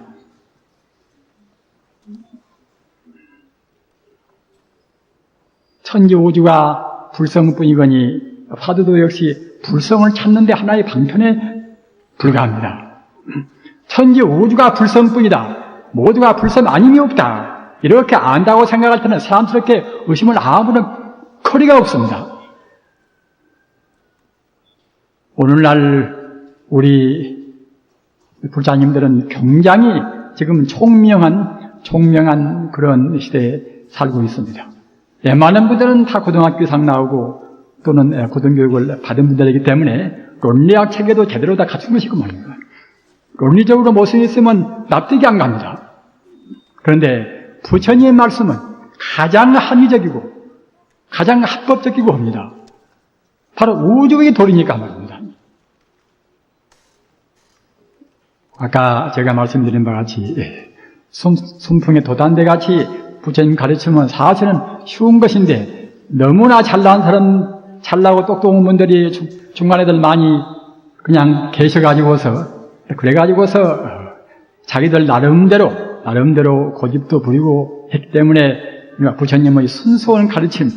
천지우주가 불성뿐이거니 화두도 역시 불성을 찾는 데 하나의 방편에 불과합니다. 천지우주가 불성뿐이다. 모두가 불성 아님이 없다. 이렇게 안다고 생각할 때는 사람스럽게 의심을 아무런 거리가 없습니다. 오늘날 우리 불자님들은 굉장히 지금 총명한 그런 시대에 살고 있습니다. 많은 분들은 다 고등학교 이상 나오고 또는 고등교육을 받은 분들이기 때문에 논리학 체계도 제대로 다 갖춘 것이고 말입니다. 논리적으로 무엇이 있으면 납득이 안 갑니다. 그런데 부처님의 말씀은 가장 합리적이고 가장 합법적이고 합니다. 바로 우주의 도리니까 말입니다. 아까 제가 말씀드린 바와 같이 순풍의 도단대 같이 부처님 가르침은 사실은 쉬운 것인데 너무나 잘난 사람, 잘나고 똑똑한 분들이 중간에들 많이 그냥 계셔가지고서 그래가지고서 자기들 나름대로 고집도 부리고 했기 때문에 부처님의 순수한 가르침,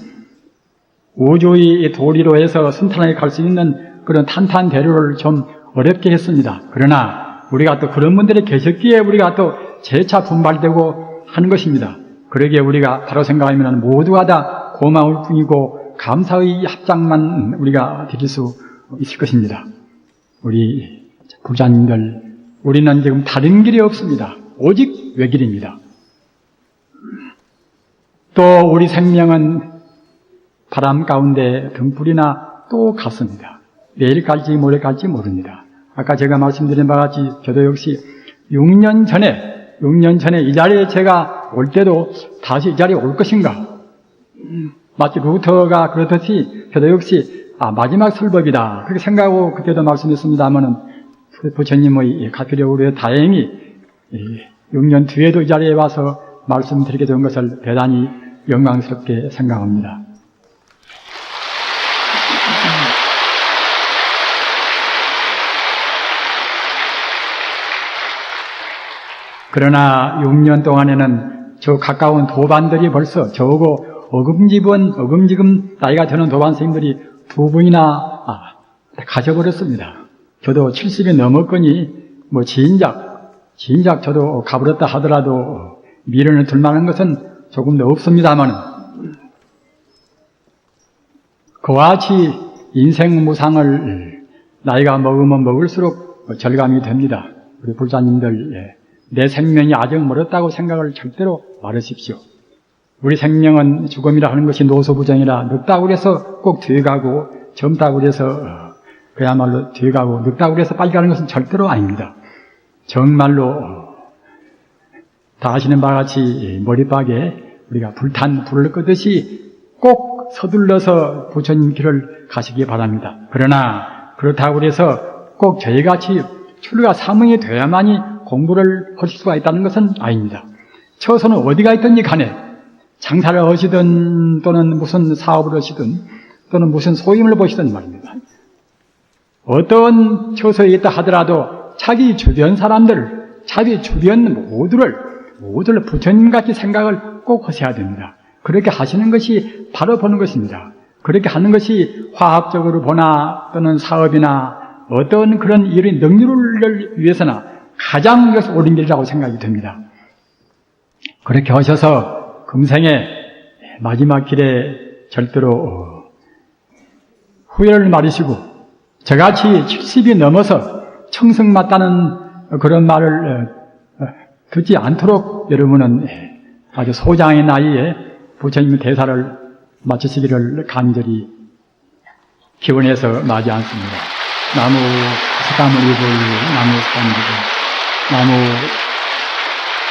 우주의 도리로 해서 순탄하게 갈 수 있는 그런 탄탄대로를 좀 어렵게 했습니다. 그러나 우리가 또 그런 분들이 계셨기에 우리가 또 재차 분발되고 하는 것입니다. 그러기에 우리가 바로 생각하면 모두가 다 고마울 뿐이고 감사의 합장만 우리가 드릴 수 있을 것입니다. 우리 부자님들, 우리는 지금 다른 길이 없습니다. 오직 외길입니다. 또 우리 생명은 바람 가운데 등불이나 또 갔습니다. 내일 갈지 모레 갈지 모릅니다. 아까 제가 말씀드린 바와 같이 저도 역시 6년 전에 이 자리에 제가 올 때도 다시 이 자리에 올 것인가? 마치 루터가 그렇듯이 저도 역시 마지막 설법이다 그렇게 생각하고 그때도 말씀했습니다마는 부처님의 가피력으로 다행히 6년 뒤에도 이 자리에 와서 말씀드리게 된 것을 대단히 영광스럽게 생각합니다. 그러나 6년 동안에는 저 가까운 도반들이 벌써 저고 어금지금 나이가 드는 도반 선생님들이 2분이나 가셔버렸습니다. 저도 70이 넘었거니 진작 저도 가버렸다 하더라도 미련을 둘 만한 것은 조금도 없습니다만 그와 같이 인생 무상을 나이가 먹으면 먹을수록 절감이 됩니다. 우리 불자님들, 내 생명이 아직 멀었다고 생각을 절대로 말으십시오. 우리 생명은 죽음이라 하는 것이 노소부정이라 늙다고 그래서 꼭 뒤에 가고 젊다고 그래서 그야말로 뒤에 가고 늙다고 그래서 빨리 가는 것은 절대로 아닙니다. 정말로 다 아시는 바와 같이 머리박에 우리가 불을 끄듯이 꼭 서둘러서 부처님 길을 가시기 바랍니다. 그러나 그렇다고 해서 꼭 저희같이 출가 사명이 돼야만이 공부를 하실 수가 있다는 것은 아닙니다. 처소는 어디가 있든지 간에 장사를 하시든 또는 무슨 사업을 하시든 또는 무슨 소임을 보시든 말입니다. 어떤 처소에 있다 하더라도 자기 주변 사람들, 자기 주변 모두를 부처님같이 생각을 꼭 하셔야 됩니다. 그렇게 하시는 것이 바로 보는 것입니다. 그렇게 하는 것이 화학적으로 보나 또는 사업이나 어떤 그런 일의 능률을 위해서나 가장 옳은 길이라고 생각이 됩니다. 그렇게 하셔서 금생의 마지막 길에 절대로 후회를 마르시고 저같이 70이 넘어서 청승맞다는 그런 말을 듣지 않도록 여러분은 아주 소장의 나이에 부처님의 대사를 마치시기를 간절히 기원해서 마지 않습니다. 나무 스카무리불, 나무 스카무리불, 나무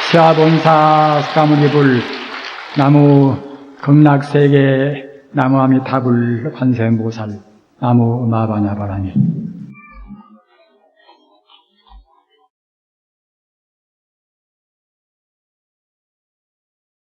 시아본사 스카무리불, 나무 극락세계, 나무 아미타불 관세음보살, 나무 마바냐바라니.